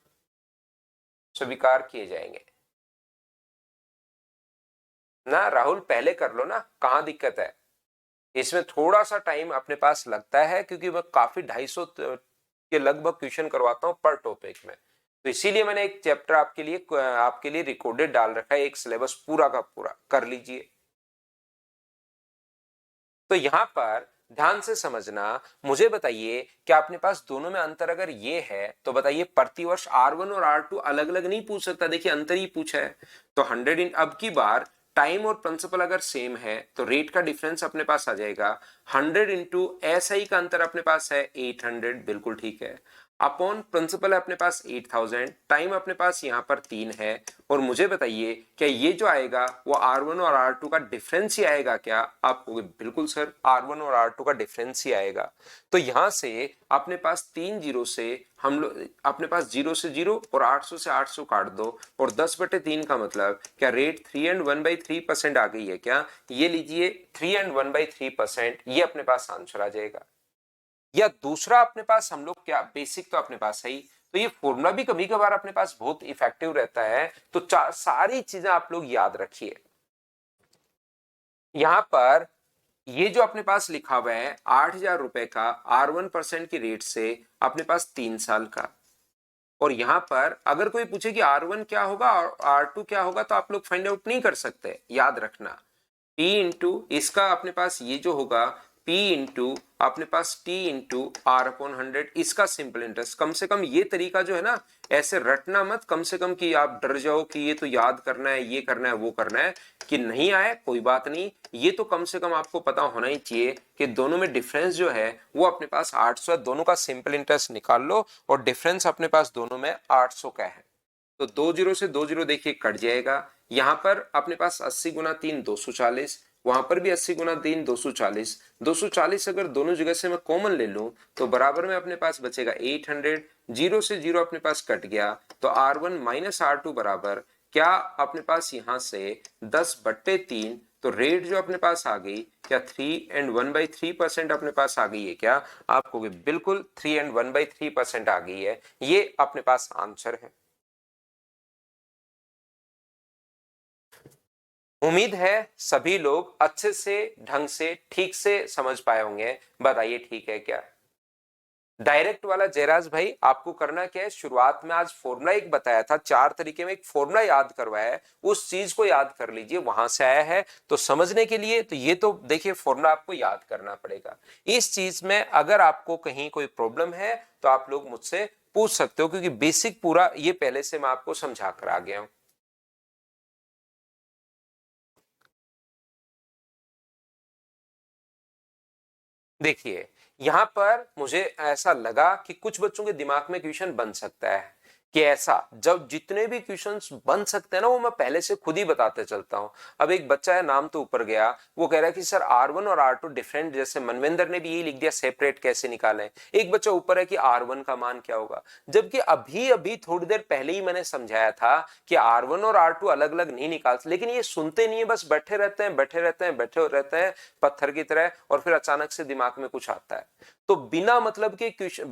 स्वीकार किए जाएंगे ना। राहुल पहले कर लो ना, कहां दिक्कत है? इसमें थोड़ा सा टाइम अपने पास लगता है, क्योंकि मैं काफी 250 के लगभग क्वेश्चन करवाता हूं पर टॉपिक में, तो इसीलिए मैंने एक चैप्टर आपके लिए रिकॉर्डेड डाल रखा है, एक सिलेबस पूरा का पूरा कर लीजिए। तो यहां पर ध्यान से समझना, मुझे बताइए कि अपने पास दोनों में अंतर अगर ये है, तो बताइए प्रतिवर्ष R1 और R2 अलग अलग नहीं पूछ सकता, देखिए अंतर ही पूछा है। तो 100 इन, अब की बार टाइम और प्रिंसिपल अगर सेम है तो रेट का डिफरेंस अपने पास आ जाएगा 100 इंटू SI का अंतर अपने पास है 800, बिल्कुल ठीक है, अपॉन प्रिंसिपल है अपने पास 8000, टाइम अपने पास यहाँ पर 3 है, और मुझे बताइए क्या ये जो आएगा वो R1 और R2 का डिफरेंस ही आएगा क्या? आप कहोगे बिल्कुल सर R1 और R2 का डिफरेंस ही आएगा। तो यहां से अपने पास 3 जीरो से हम लोग, अपने पास 0 से 0 और 800 से 800 काट दो, और 10/3 का मतलब क्या रेट 3 एंड 1/3% आ गई है क्या? ये लीजिए 3 एंड 1/3%, ये अपने पास आंसर आ जाएगा। या दूसरा अपने पास हम लोग क्या, बेसिक तो अपने पास है ही, तो ये फॉर्मूला भी कभी कभार अपने पास बहुत इफेक्टिव रहता है, तो सारी चीजें आप लोग याद रखिए। यहां पर ये जो अपने पास लिखा हुआ है 8,000 रुपए का R1% की रेट से अपने पास 3 साल का, और यहां पर अगर कोई पूछे कि R1 क्या होगा और R2 क्या होगा, तो आप लोग फाइंड आउट नहीं कर सकते, याद रखना। P इंटू इसका अपने पास ये जो होगा P इंटू अपने पास T इंटू R/100, इसका सिंपल इंटरेस्ट। कम से कम ये तरीका जो है ना, ऐसे रटना मत, कम से कम कि आप डर जाओ कि ये तो याद करना है, ये करना है, वो करना है, कि नहीं आए कोई बात नहीं, ये तो कम से कम आपको पता होना ही चाहिए कि दोनों में डिफरेंस जो है वो अपने पास 800 है, दोनों का सिंपल इंटरेस्ट निकाल लो, और डिफरेंस अपने पास दोनों में 800 का है, तो 2 जीरो से 2 जीरो देखिए कट जाएगा। यहां पर अपने पास 80 गुना 3 240, वहां पर भी 80 गुना 3 240, 240 अगर दोनों जगह से मैं कॉमन ले लूं तो बराबर में अपने पास बचेगा 800, जीरो से जीरो अपने पास कट गया, तो R1 माइनस R2 बराबर क्या अपने पास यहां से 10/3, तो रेट जो अपने पास आ गई क्या 3 एंड 1/3% अपने पास आ गई है क्या? आपको बिल्कुल 3 एंड 1/3% आ गई है, ये अपने पास आंसर है। उम्मीद है सभी लोग अच्छे से, ढंग से, ठीक से समझ पाए होंगे। बताइए ठीक है क्या? डायरेक्ट वाला जयराज भाई आपको करना क्या है, शुरुआत में आज फॉर्मूला एक बताया था, 4 तरीके में एक फॉर्मूला याद करवाया है, उस चीज को याद कर लीजिए, वहां से आया है, तो समझने के लिए तो ये तो देखिए फॉर्मूला आपको याद करना पड़ेगा। इस चीज में अगर आपको कहीं कोई प्रॉब्लम है तो आप लोग मुझसे पूछ सकते हो, क्योंकि बेसिक पूरा ये पहले से मैं आपको समझा कर आ गया हूं। देखिए यहां पर मुझे ऐसा लगा कि कुछ बच्चों के दिमाग में क्वेश्चन बन सकता है कि ऐसा, जब जितने भी क्वेश्चंस बन सकते हैं ना वो मैं पहले से खुद ही बताते चलता हूं। अब एक बच्चा है, नाम तो ऊपर गया, वो कह रहा है कि सर R1 और R2 डिफरेंट, जैसे मनविंदर ने भी यही लिख दिया सेपरेट कैसे निकालें। एक बच्चा ऊपर है कि R1 का मान क्या होगा, जबकि अभी अभी थोड़ी देर पहले ही मैंने समझाया था कि R1 और R2 अलग अलग नहीं निकाल, लेकिन ये सुनते नहीं है, बस बैठे रहते हैं बैठे रहते हैं बैठे रहते हैं पत्थर की तरह, और फिर अचानक से दिमाग में कुछ आता है। तो बिना मतलब के क्वेश्चन,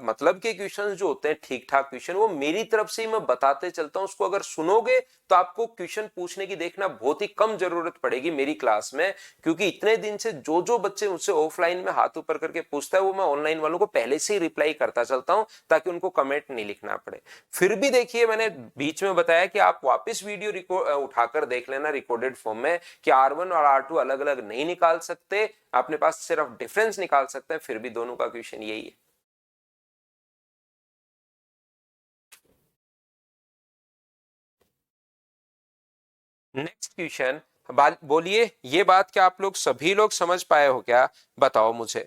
मतलब के क्वेश्चन जो होते हैं ठीक ठाक क्वेश्चन, वो मेरी तरफ से ही मैं बताते चलता हूं। उसको अगर सुनोगे तो आपको क्वेश्चन पूछने की देखना बहुत ही कम जरूरत पड़ेगी मेरी क्लास में, क्योंकि इतने दिन से जो जो बच्चे मुझसे ऑफलाइन में हाथ ऊपर करके पूछता है वो मैं ऑनलाइन वालों को पहले से ही रिप्लाई करता चलता हूं, ताकि उनको कमेंट नहीं लिखना पड़े। फिर भी देखिए मैंने बीच में बताया कि आप वापस वीडियो उठाकर देख लेना रिकॉर्डेड फॉर्म में कि R1 और R2 अलग अलग नहीं निकाल सकते, अपने पास सिर्फ डिफरेंस निकाल सकते हैं, फिर भी दोनों का क्वेश्चन यही है। नेक्स्ट क्वेश्चन, बोलिए ये बात क्या आप लोग सभी लोग समझ पाए हो क्या, बताओ मुझे।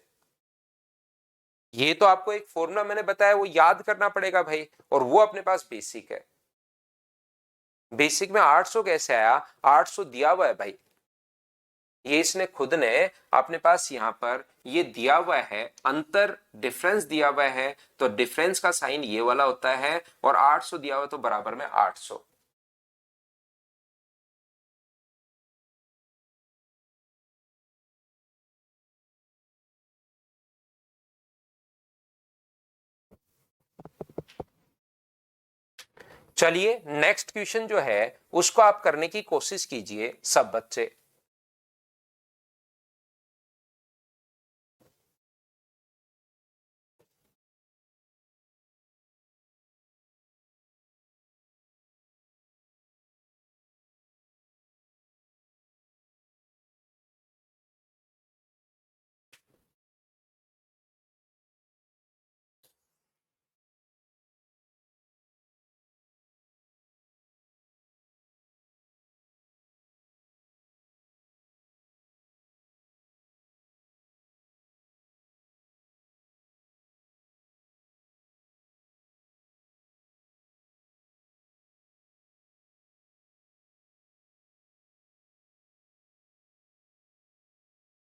ये तो आपको एक फॉर्मूला मैंने बताया वो याद करना पड़ेगा भाई, और वो अपने पास बेसिक है। बेसिक में 800 कैसे आया, 800 दिया हुआ है भाई, ये इसने खुद ने अपने पास यहां पर ये दिया हुआ है, अंतर डिफरेंस दिया हुआ है, तो डिफरेंस का साइन ये वाला होता है, और 800 दिया हुआ तो बराबर में 800। चलिए नेक्स्ट क्वेश्चन जो है उसको आप करने की कोशिश कीजिए सब बच्चे।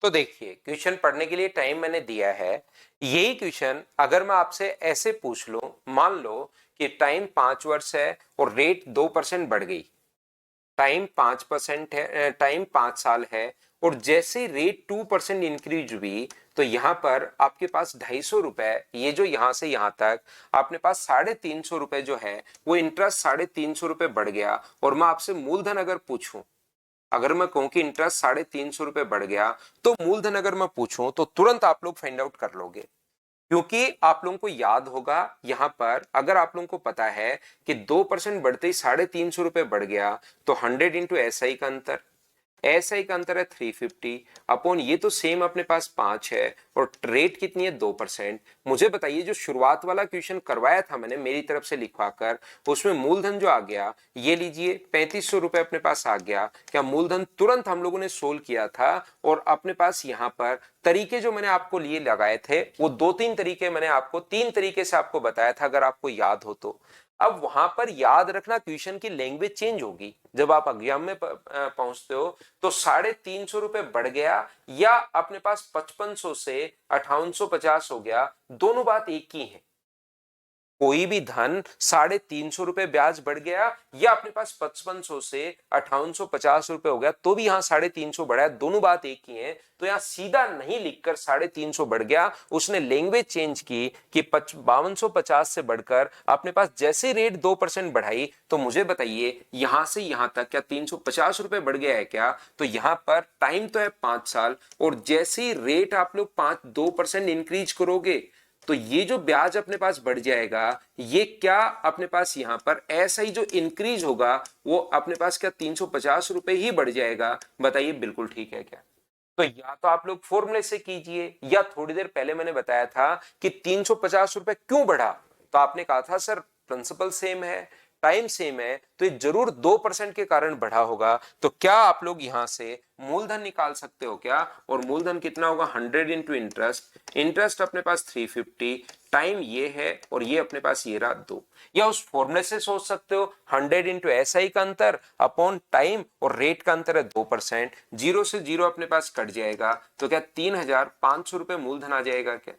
तो देखिए क्वेश्चन पढ़ने के लिए टाइम मैंने दिया है, यही क्वेश्चन अगर मैं आपसे ऐसे पूछ लूं, मान लो कि टाइम 5 वर्ष है और रेट 2% बढ़ गई, टाइम 5% है, टाइम 5 साल है, और जैसे रेट 2% इंक्रीज हुई तो यहां पर आपके पास 250 रुपए, ये जो यहां से यहां तक आपने पास 350 रुपए जो है वो इंटरेस्ट 350 रुपए बढ़ गया, और मैं आपसे मूलधन अगर पूछूं, अगर मैं कहूं कि इंटरेस्ट 350 रुपए बढ़ गया, तो मूलधन अगर मैं पूछूं तो तुरंत आप लोग फाइंड आउट कर लोगे, क्योंकि आप लोगों को याद होगा यहां पर अगर आप लोगों को पता है कि 2% बढ़ते ही 350 रुपए बढ़ गया, तो 100 इंटू SI का अंतर, SI का अंतर है 350 अपॉन ये तो सेम अपने पास 5 है, और रेट कितनी है 2%। मुझे बताइए जो शुरुआत वाला क्वेश्चन करवाया था मैंने मेरी तरफ से लिखवाकर, उसमें मूलधन जो आ गया ये लीजिए 3500 रुपए अपने पास आ गया, क्या मूलधन तुरंत हम लोगों ने सोल्व किया था, और अपने पास यहां पर तरीके जो मैंने आपको लिए लगाए थे वो 2-3 तरीके मैंने आपको 3 तरीके से आपको बताया था, अगर आपको याद हो तो। अब वहां पर याद रखना क्वेश्चन की लैंग्वेज चेंज होगी, जब आप एग्जाम में पहुंचते हो तो 350 रुपए बढ़ गया, या अपने पास 5500 से 5850 हो गया, दोनों बात एक ही है। कोई भी धन 350 रुपए ब्याज बढ़ गया, या अपने पास 5500 से 5850 रुपए हो गया, तो भी यहां 350 बढ़ा है, दोनों बात एक ही है। तो यहां सीधा नहीं लिखकर 350 बढ़ गया, उसने लैंग्वेज चेंज की कि 5250 से बढ़कर अपने पास जैसे रेट 2% बढ़ाई, तो मुझे बताइए यहां से यहां तक क्या 350 रुपए बढ़ गया है क्या, तो यहां पर टाइम तो है 5 साल, और जैसे ही रेट आप लोग 2% इंक्रीज करोगे, तो ये जो ब्याज अपने पास बढ़ जाएगा, ये क्या अपने पास यहां पर ऐसा ही जो इंक्रीज होगा वो अपने पास क्या 350 रुपए ही बढ़ जाएगा, बताइए बिल्कुल ठीक है क्या। तो या तो आप लोग फॉर्मूले से कीजिए, या थोड़ी देर पहले मैंने बताया था कि 350 रुपए क्यों बढ़ा, तो आपने कहा था सर प्रिंसिपल सेम है, टाइम सेम है तो ये जरूर 2% के कारण बढ़ा होगा। तो क्या आप लोग यहां से मूलधन निकाल सकते हो क्या? और मूलधन कितना होगा? 100 इंटू इंटरेस्ट। इंटरेस्ट अपने पास 350, टाइम ये है और ये अपने पास ये रहा 2। या उस फॉर्मूले से सोच सकते हो 100 इंटू SI का अंतर अपॉन टाइम और रेट का अंतर है 2%, जीरो से जीरो अपने पास कट जाएगा। तो क्या 3500 रुपए मूलधन आ जाएगा क्या?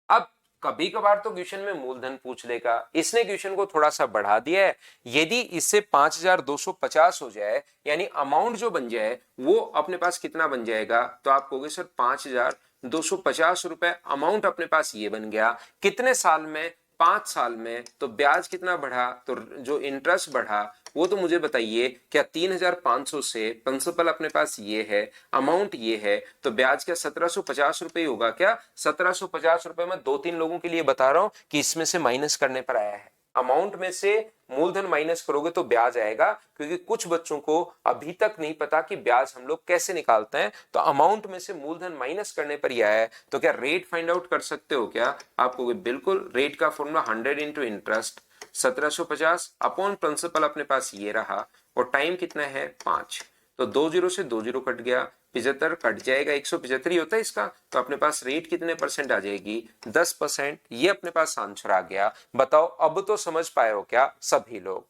अब कभी कभार तो क्वेश्चन में मूलधन पूछ लेगा, इसने क्वेश्चन को थोड़ा सा बढ़ा दिया है। यदि इससे 5250 हो जाए यानी अमाउंट जो बन जाए वो अपने पास कितना बन जाएगा? तो आप कहोगे सर 5250 रुपए अमाउंट अपने पास ये बन गया। कितने साल में? 5 साल में। तो ब्याज कितना बढ़ा? तो जो इंटरेस्ट बढ़ा वो तो मुझे बताइए। क्या 3500 से प्रिंसिपल अपने पास ये है, अमाउंट ये है, तो ब्याज क्या 1750 रुपए होगा क्या? 1750 रुपए में 2-3 लोगों के लिए बता रहा हूं कि इसमें से माइनस करने पर आया है। अमाउंट में से मूलधन माइनस करोगे तो ब्याज आएगा, क्योंकि कुछ बच्चों को अभी तक नहीं पता कि ब्याज हम लोग कैसे निकालते हैं। तो अमाउंट में से मूलधन माइनस करने पर यह है। तो क्या रेट फाइंड आउट कर सकते हो क्या? आपको बिल्कुल। रेट का formula 100 into interest 1750 upon principal अपने पास ये रहा, और टाइम कितना है 5। तो 20 से 20 कट गया, 75 कट जाएगा, 175 ही होता है इसका। तो अपने पास रेट कितने परसेंट आ जाएगी? 10%। ये अपने पास आंसर आ गया। बताओ अब तो समझ पाए हो क्या सभी लोग?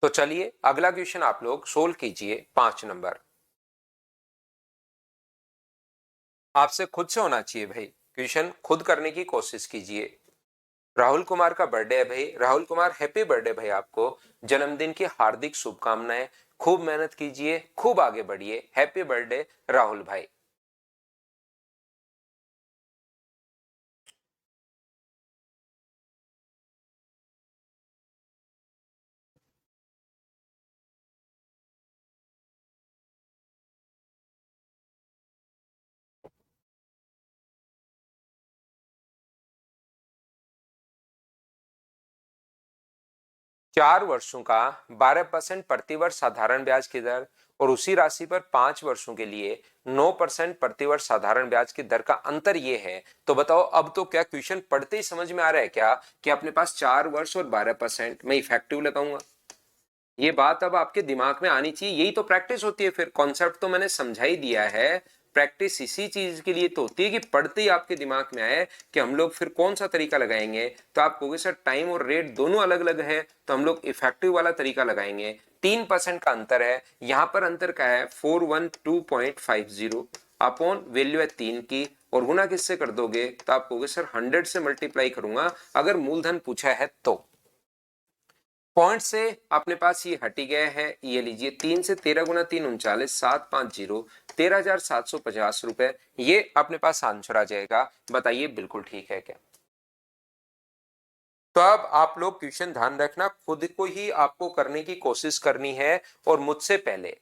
तो चलिए अगला क्वेश्चन आप लोग सोल्व कीजिए। 5 नंबर आपसे खुद से होना चाहिए भाई, क्वेश्चन खुद करने की कोशिश कीजिए। राहुल कुमार का बर्थडे है भाई। राहुल कुमार हैप्पी बर्थडे भाई, आपको जन्मदिन की हार्दिक शुभकामनाएं। खूब मेहनत कीजिए, खूब आगे बढ़िए। हैप्पी बर्थडे राहुल भाई। 4 वर्षों का 12% प्रतिवर्ष साधारण ब्याज की दर और उसी राशि पर 5 वर्षों के लिए 9% प्रतिवर्ष साधारण ब्याज की दर का अंतर ये है। तो बताओ अब तो क्या क्वेश्चन पढ़ते ही समझ में आ रहा है क्या कि अपने पास 4 वर्ष और 12%? मैं इफेक्टिव लगाऊंगा। ये बात अब आपके दिमाग में आनी चाहिए। यही तो प्रैक्टिस होती है। फिर कॉन्सेप्ट तो मैंने समझा ही दिया है। प्रैक्टिस इसी चीज के लिए तो होती है कि पढ़ते ही आपके दिमाग में आए कि हम लोग फिर कौन सा तरीका लगाएंगे। तो आप कहोगे सर टाइम और रेट दोनों अलग अलग है, तो हम लोग इफेक्टिव वाला तरीका लगाएंगे। 3% का अंतर है। यहां पर अंतर क्या है? 412.50 अपॉन वैल्यू है 3 की, और गुना किससे कर दोगे? तो आप कहोगे सर 100 से मल्टीप्लाई करूंगा अगर मूलधन पूछा है तो। पॉइंट से अपने पास ये हटी गया है। ये लीजिए 3 से 13 गुना 3 39, 750, 13,750 रुपए। ये अपने पास आंसर आ जाएगा। बताइए बिल्कुल ठीक है क्या? तो अब आप लोग क्वेश्चन ध्यान रखना, खुद को ही आपको करने की कोशिश करनी है और मुझसे पहले।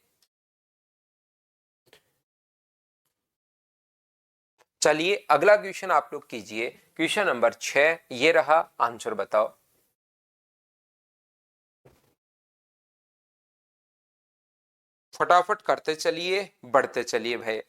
चलिए अगला क्वेश्चन आप लोग कीजिए। क्वेश्चन नंबर 6 ये रहा। आंसर बताओ। फटाफट करते चलिए, बढ़ते चलिए भाई।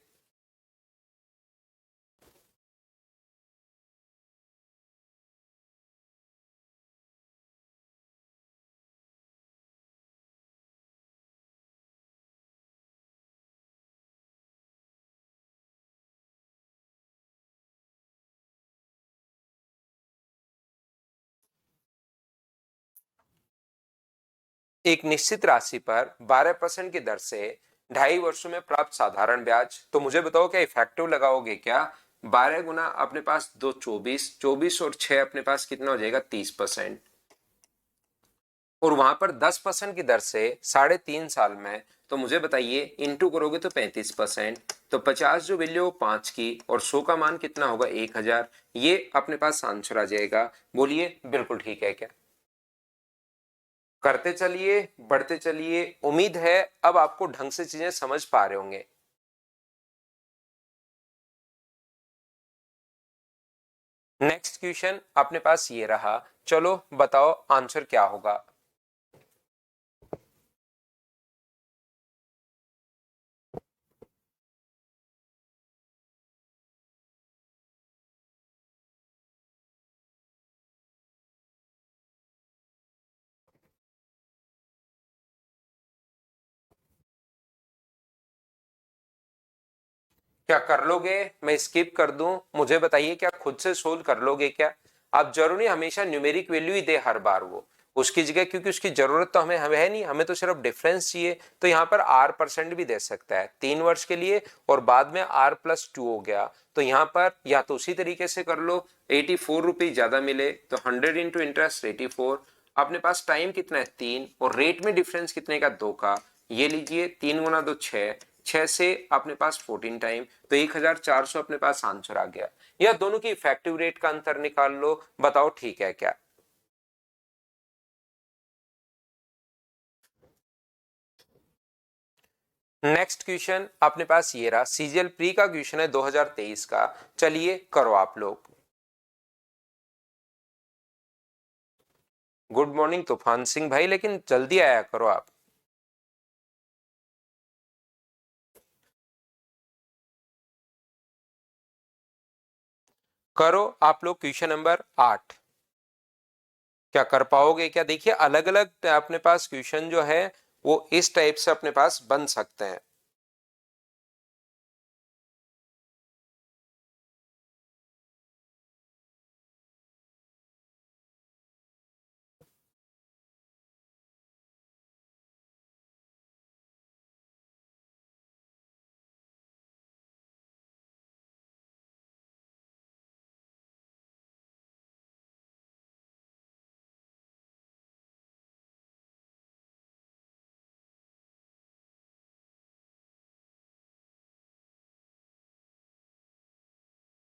एक निश्चित राशि पर 12% की दर से 2.5 वर्षों में प्राप्त साधारण ब्याज। तो मुझे बताओ क्या इफेक्टिव लगाओगे क्या? 12 गुना अपने पास 2 24, 24 और 6 अपने पास कितना हो जाएगा? 30%। और वहां पर 10% की दर से 3.5 साल में। तो मुझे बताइए इंटू करोगे तो 35%। तो 50 जो वैल्यू हो 5 की, और 100 का मान कितना होगा? 1000। ये अपने पास आंसर आ जाएगा। बोलिए बिल्कुल ठीक है क्या? करते चलिए, बढ़ते चलिए। उम्मीद है अब आपको ढंग से चीजें समझ पा रहे होंगे। नेक्स्ट क्वेश्चन अपने पास ये रहा। चलो बताओ आंसर क्या होगा। क्या कर लोगे, मैं स्किप कर दूं, मुझे बताइए क्या खुद से सोल्व कर लोगे क्या? आप जरूरी हमेशा न्यूमेरिक वैल्यू ही दे हर बार वो उसकी जगह, क्योंकि उसकी जरूरत तो हमें है नहीं, हमें तो सिर्फ डिफरेंस चाहिए। तो यहाँ पर आर परसेंट भी दे सकता है 3 वर्ष के लिए, और बाद में R+2 हो गया। तो यहाँ पर या तो उसी तरीके से कर लो, 84 रुपीज ज्यादा मिले तो 100 इंटू इंटरेस्ट 84। अपने पास टाइम कितना है 3, और रेट में डिफरेंस कितने का 2 का, ये लीजिए 3 गुना 2 6, 6 से अपने पास 14 टाइम, तो 1400 अपने पास आंसर आ गया। या दोनों की इफेक्टिव रेट का अंतर निकाल लो, बताओ ठीक है क्या? नेक्स्ट क्वेश्चन अपने पास ये रहा, सीजीएल प्री का क्वेश्चन है 2023 का। चलिए करो आप लोग। गुड मॉर्निंग तूफान सिंह भाई, लेकिन जल्दी आया करो आप। करो आप लोग क्वेश्चन नंबर 8। क्या कर पाओगे क्या? देखिए अलग अलग अपने पास क्वेश्चन जो है वो इस टाइप से अपने पास बन सकते हैं।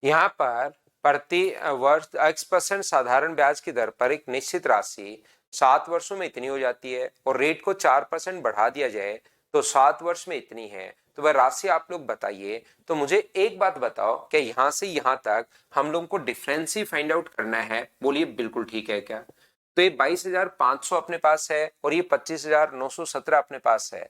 यहाँ पर प्रति वर्ष X% साधारण ब्याज की दर पर एक निश्चित राशि 7 वर्षों में इतनी हो जाती है, और रेट को 4% बढ़ा दिया जाए तो 7 वर्ष में इतनी है। तो वह राशि आप लोग बताइए। तो मुझे एक बात बताओ, क्या यहाँ से यहाँ तक हम लोगों को डिफरेंस ही फाइंड आउट करना है? बोलिए बिल्कुल ठीक है क्या? तो ये 22,500 अपने पास है, और ये 25,917 अपने पास है।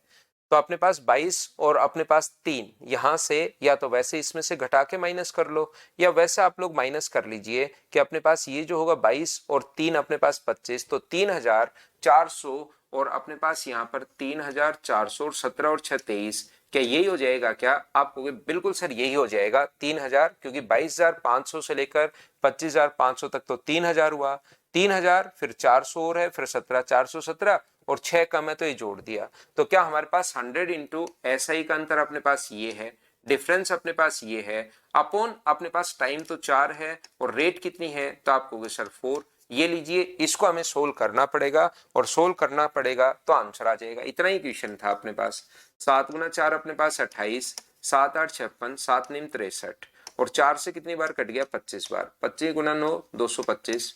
तो अपने पास 22 और अपने पास 3, यहां से या तो वैसे इसमें से घटा के माइनस कर लो, या वैसे आप लोग माइनस कर लीजिए कि अपने पास ये जो होगा 22 और 3 अपने पास 25, तो 3,400, और अपने पास यहाँ पर 3,400 और 17 और 6 23। क्या यही हो जाएगा क्या? आप कहोगे बिल्कुल सर यही हो जाएगा 3,000, क्योंकि 22,500 से लेकर 25,500 तक तो 3,000 हुआ। 3,000 फिर 400 और है, फिर 17, 417, और 6 कम है तो ये जोड़ दिया। तो क्या हमारे पास 100 इंटू SI का अंतर अपने पास ये है, डिफरेंस अपने पास ये है, अपॉन अपने पास टाइम तो 4 है, और रेट कितनी है? तो आप कहोगे सर 4। ये लीजिए, इसको हमें सोल्व करना पड़ेगा, और सोल्व करना पड़ेगा तो आंसर आ जाएगा। इतना ही क्वेश्चन था अपने पास। 7 गुना 4 अपने पास 28, 7 8 56, 7 9 63, और 4 से कितनी बार कट गया? 25 बार। 25 गुना 9 225,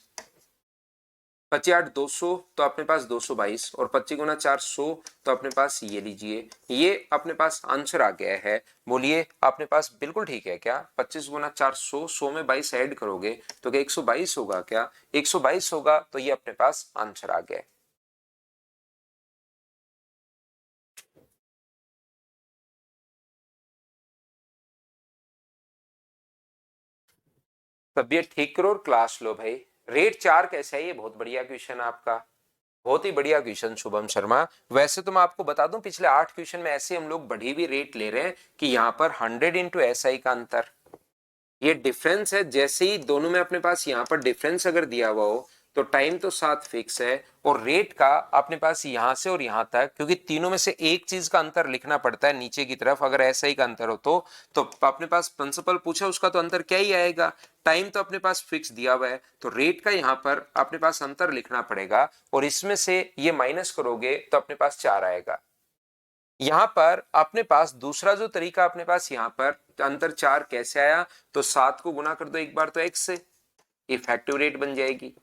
25 8 200, तो अपने पास 222, और 25 गुना 4 100, तो अपने पास ये लीजिए, ये अपने पास आंसर आ गया है। बोलिए अपने पास बिल्कुल ठीक है क्या? 25 गुना 4 100, 100 में 22 ऐड करोगे तो क्या 122 होगा क्या? 122 होगा, तो ये अपने पास आंसर आ गया। तबीयत ठीक करो और क्लास लो भाई। रेट 4 कैसे है? ये बहुत बढ़िया क्वेश्चन आपका, बहुत ही बढ़िया क्वेश्चन शुभम शर्मा। वैसे तो मैं आपको बता दूं, पिछले 8 क्वेश्चन में ऐसे हम लोग बढ़ी हुई रेट ले रहे हैं कि यहाँ पर 100 इंटू SI का अंतर, ये डिफरेंस है। जैसे ही दोनों में अपने पास यहाँ पर डिफरेंस अगर दिया हुआ हो, तो टाइम तो 7 फिक्स है, और रेट का अपने पास यहां से और यहां तक, क्योंकि तीनों में से एक चीज का अंतर लिखना पड़ता है नीचे की तरफ, अगर ऐसा ही का अंतर हो तो अपने पास प्रिंसिपल पूछा उसका तो अंतर क्या ही आएगा? टाइम तो अपने पास फिक्स दिया हुआ है, तो रेट का यहाँ पर अपने पास अंतर लिखना पड़ेगा, और इसमें से ये माइनस करोगे तो अपने पास 4 आएगा। यहां पर अपने पास दूसरा जो तरीका अपने पास यहाँ पर अंतर 4 कैसे आया? तो 7 को गुना कर दो एक बार तो x से, इफेक्टिव रेट बन जाएगी।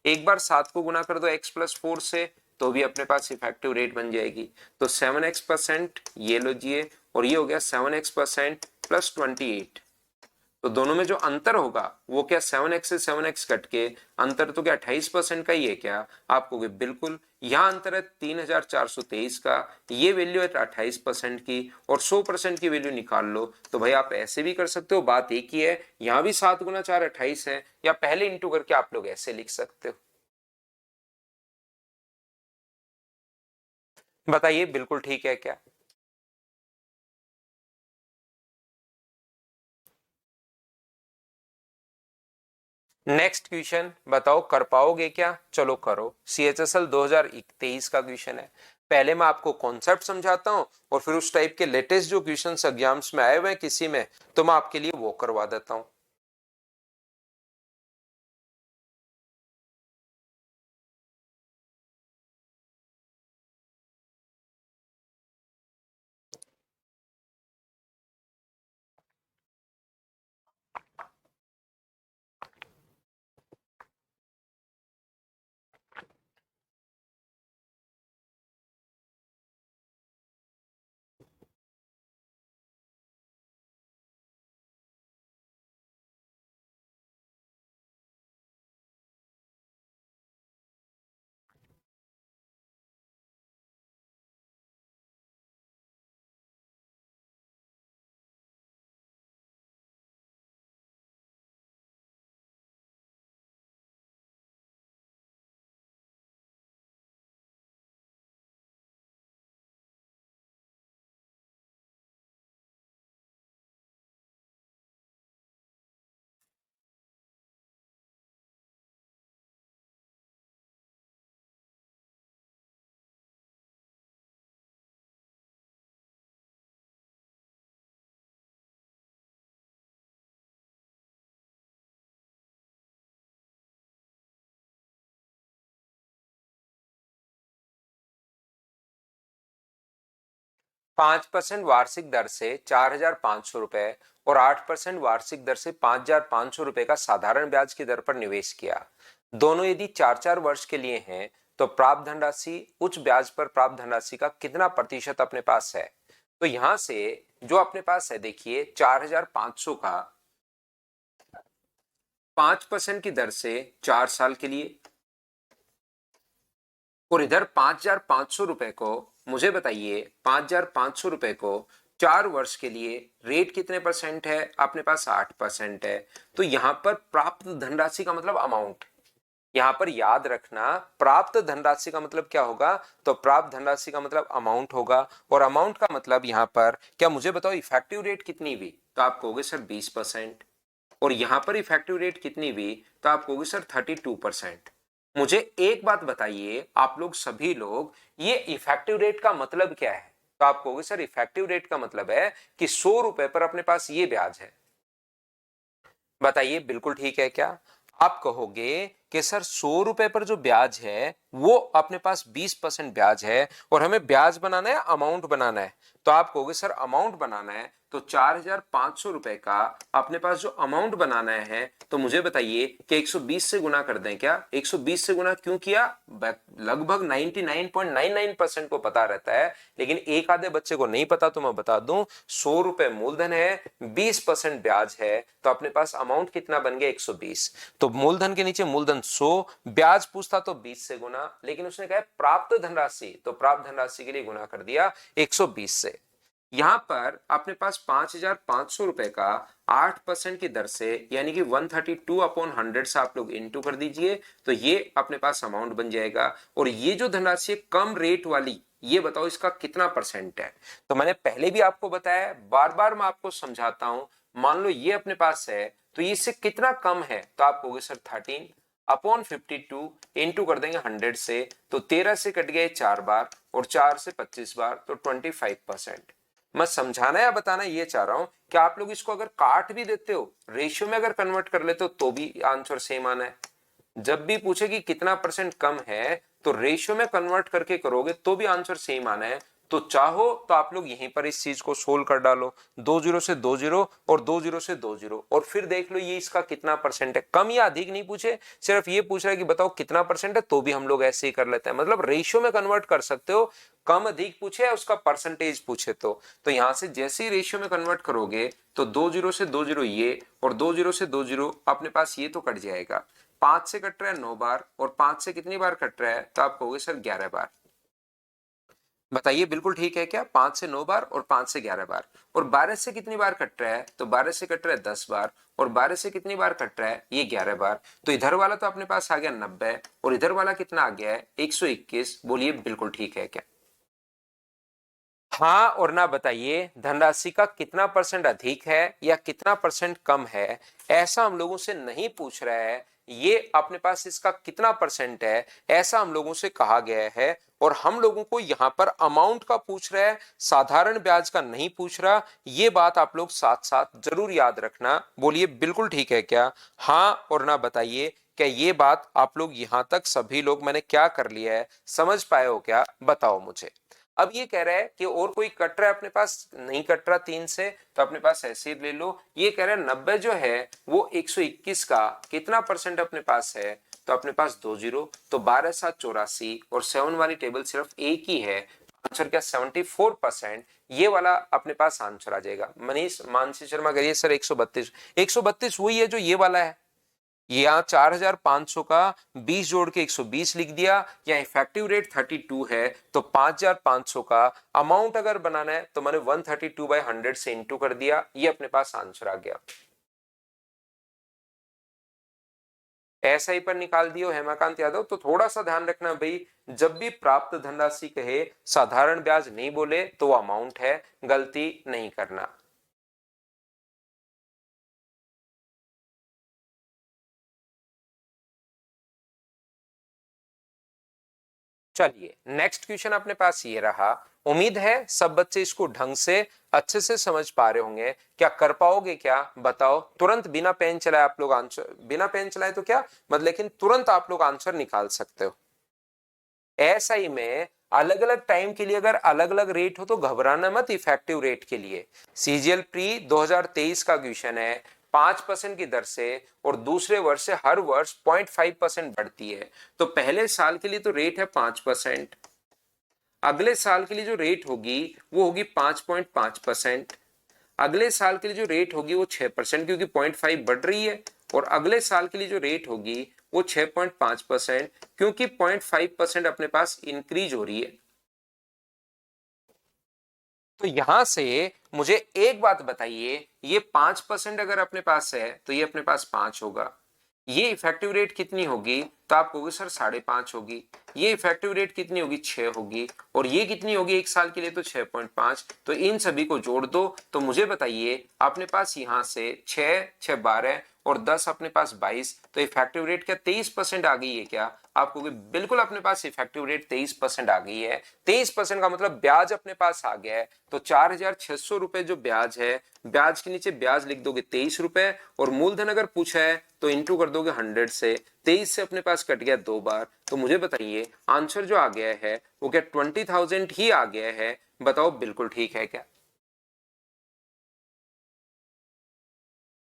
एक बार 7 को गुना कर दो x+4 से, तो भी अपने पास इफेक्टिव रेट बन जाएगी। तो 7x% ये लो जिए, और ये हो गया 7x% +28, तो दोनों में जो अंतर होगा वो क्या 7x से 7x कट के अंतर तो क्या 28% का ही है क्या? आप कहोगे बिल्कुल, यहाँ अंतर है 3423 का, ये वैल्यू है 28% की, और 100% की वैल्यू निकाल लो। तो भाई आप ऐसे भी कर सकते हो, बात एक ही है, यहाँ भी 7 गुना 4 28 है, या पहले इंटू करके आप लोग ऐसे लिख सकते हो। बताइए बिल्कुल ठीक है क्या? नेक्स्ट क्वेश्चन बताओ, कर पाओगे क्या? चलो करो। CHSL 2023 का क्वेश्चन है। पहले मैं आपको कॉन्सेप्ट समझाता हूं और फिर उस टाइप के लेटेस्ट जो क्वेश्चंस एग्जाम्स में आए हुए हैं किसी में, तो मैं आपके लिए वो करवा देता हूं। पांच परसेंट वार्षिक दर से 4500 रुपए और 8% वार्षिक दर से 5500 रुपए का साधारण ब्याज की दर पर निवेश किया। दोनों यदि 4-4 वर्ष के लिए हैं तो प्राप्त धनराशि उच्च ब्याज पर प्राप्त धनराशि का कितना प्रतिशत अपने पास है? तो यहां से जो अपने पास है, देखिए 4500 का 5% की दर से 4 साल के लिए, और इधर 5500 रुपए को, मुझे बताइए 5500 रुपए को 4 वर्ष के लिए रेट कितने परसेंट है? अपने पास 8% है। तो यहां पर प्राप्त धनराशि का मतलब अमाउंट, यहां पर याद रखना प्राप्त धनराशि का मतलब क्या होगा? तो प्राप्त धनराशि का मतलब अमाउंट होगा, और अमाउंट का मतलब यहां पर क्या, मुझे बताओ इफेक्टिव रेट कितनी हुई? तो आप कहोगे सर 20%। और यहां पर इफेक्टिव रेट कितनी हुई? तो आप कहोगे सर 32%। मुझे एक बात बताइए आप लोग सभी लोग, ये इफेक्टिव रेट का मतलब क्या है? तो आप कहोगे सर इफेक्टिव रेट का मतलब है कि 100 रुपए पर अपने पास ये ब्याज है। बताइए बिल्कुल ठीक है क्या? आप कहोगे कि सर 100 रुपए पर जो ब्याज है वो अपने पास 20% ब्याज है, और हमें ब्याज बनाना है अमाउंट बनाना है। तो आप कहोगे सर अमाउंट बनाना है तो 4500 रुपए का अपने पास जो अमाउंट बनाना है, तो मुझे बताइए कि 120 से गुना कर दें क्या? 120 से गुना क्यों किया? लगभग 99.99% को पता रहता है, लेकिन एक आधे बच्चे को नहीं पता, तो मैं बता दूं 100 रुपए मूलधन है, 20% ब्याज है, तो अपने पास अमाउंट कितना बन गया? 120। तो मूलधन के नीचे मूलधन 100, ब्याज पूछता तो 20 से गुना, लेकिन उसने कहा प्राप्त धनराशि, तो प्राप्त धनराशि के लिए गुना कर दिया 120 से। यहां पर अपने पास 5500 रुपए का 8% की दर से, यानी कि 132/100 से आप लोग इंटू कर दीजिए, तो ये अपने पास अमाउंट बन जाएगा। और ये जो धनराशि कम रेट वाली, ये बताओ इसका कितना परसेंट है? तो मैंने पहले भी आपको बताया, बार बार मैं आपको समझाता हूं। मान लो ये अपने पास है, तो ये इससे कितना कम है? तो आप कहोगे सर 13/52 इंटू कर देंगे 100 से, तो 13 से कट गए 4 बार, और 4 से 25 बार, तो 25%। मैं समझाना या बताना ये चाह रहा हूं कि आप लोग इसको अगर काट भी देते हो, रेशियो में अगर कन्वर्ट कर लेते हो, तो भी आंसर सेम आना है। जब भी पूछे कि कितना परसेंट कम है, तो रेशियो में कन्वर्ट करके करोगे तो भी आंसर सेम आना है। तो चाहो तो आप लोग यहीं पर इस चीज को सोल्व कर डालो, 20 से 20 और 20 से 20 और फिर देख लो ये इसका कितना परसेंट है। कम या अधिक नहीं पूछे, सिर्फ ये पूछ रहा है कि बताओ कितना परसेंट है, तो भी हम लोग ऐसे ही कर लेते हैं, मतलब रेशियो में कन्वर्ट कर सकते हो। कम अधिक पूछे उसका परसेंटेज पूछे तो यहां से जैसे ही रेशियो में कन्वर्ट करोगे तो 20 से 20 ये और 20 से 20 अपने पास ये तो कट जाएगा। 5 से कट रहा है 9 बार और 5 से कितनी बार कट रहा है, तो आप कहोगे सर 11 बार। बताइए बिल्कुल ठीक है क्या? 5 से 9 बार और 5 से 11 बार। और 12 से कितनी बार कट रहा है, तो 12 से कट रहा है 10 बार और 12 से कितनी बार कट रहा है, ये 11 बार। तो इधर वाला तो अपने पास आ गया 90 और इधर वाला कितना आ गया है 121। बोलिए बिल्कुल ठीक है क्या? हाँ और ना बताइए धनराशि का कितना परसेंट अधिक है या कितना परसेंट कम है, ऐसा हम लोगों से नहीं पूछ रहा है। ये अपने पास इसका कितना परसेंट है ऐसा हम लोगों से कहा गया है और हम लोगों को यहाँ पर अमाउंट का पूछ रहा है, साधारण ब्याज का नहीं पूछ रहा। ये बात आप लोग साथ साथ जरूर याद रखना। बोलिए बिल्कुल ठीक है क्या? हाँ और ना बताइए क्या ये बात आप लोग यहां तक सभी लोग मैंने क्या कर लिया है, समझ पाए हो क्या? बताओ मुझे। अब ये कह रहा है कि और कोई कट रहा है अपने पास, नहीं कट रहा 3 से, तो अपने पास ऐसे ही ले लो। ये कह रहा है 90 जो है वो 121 का कितना परसेंट अपने पास है, तो अपने पास 2 जीरो, तो 12 7 84 और 7 वाली टेबल सिर्फ एक ही है। आंसर क्या 74%, ये वाला अपने पास आंसर आ जाएगा। मनीष मानसी शर्मा करिए सर 132, 132 वही है जो ये वाला है। यहाँ 4500 का 20 जोड़ के 120 लिख दिया, या इफेक्टिव रेट 32 है तो 5500 का अमाउंट अगर बनाना है तो मैंने 132/100 से इंटू कर दिया, ये अपने पास आंसर आ गया। ऐसा ही पर निकाल दियो हेमाकांत यादव। तो थोड़ा सा ध्यान रखना भाई, जब भी प्राप्त धनराशि कहे साधारण ब्याज नहीं बोले तो अमाउंट है, गलती नहीं करना। चलिए नेक्स्ट क्वेश्चन अपने पास ये रहा। उम्मीद है सब बच्चे इसको ढंग से अच्छे से समझ पा रहे होंगे। क्या कर पाओगे क्या? बताओ तुरंत, बिना पेन चलाए आप लोग आंसर, बिना पेन चलाए तो क्या मतलब, लेकिन तुरंत आप लोग आंसर निकाल सकते हो। ऐसा ही में अलग अलग टाइम के लिए अगर अलग अलग रेट हो तो घबराना मत। इफेक्टिव रेट के लिए सीजीएल प्री 2023 का क्वेश्चन है, 5% की दर से और दूसरे वर्ष से हर वर्ष 0.5% बढ़ती है। तो पहले साल के लिए तो रेट है 5%, अगले साल के लिए जो रेट होगी वो होगी 5.5%, अगले साल के लिए जो रेट होगी वो 6% क्योंकि 0.5 बढ़ रही है, और अगले साल के लिए जो रेट होगी वो 6.5% क्योंकि 0.5% अपने पास इंक्रीज हो रही है। तो यहां से मुझे एक बात बताइए, ये 5% अगर अपने पास है तो ये अपने पास 5 होगा। ये इफेक्टिव रेट कितनी होगी, तो आप कहोगे सर 5.5 होगी। ये इफेक्टिव रेट कितनी होगी, 6 होगी। और ये कितनी होगी एक साल के लिए, तो 6.5। तो इन सभी को जोड़ दो तो मुझे बताइए अपने पास यहां से 6 6 12 और 10 अपने पास 22, तो इफेक्टिव रेट क्या 23% आ गई है क्या? आप कहोगे बिल्कुल अपने पास इफेक्टिव रेट 23% आ गई है। 23% का मतलब ब्याज अपने पास आ गया है। तो 4,600 रुपए जो ब्याज है, ब्याज के नीचे ब्याज लिख दोगे 23 रुपए, और मूलधन अगर पूछा है तो इंटू कर दोगे 100 से। 23 से अपने पास कट गया 2 बार। तो मुझे बताइए आंसर जो आ गया है वो क्या 20,000 ही आ गया है? बताओ बिल्कुल ठीक है क्या?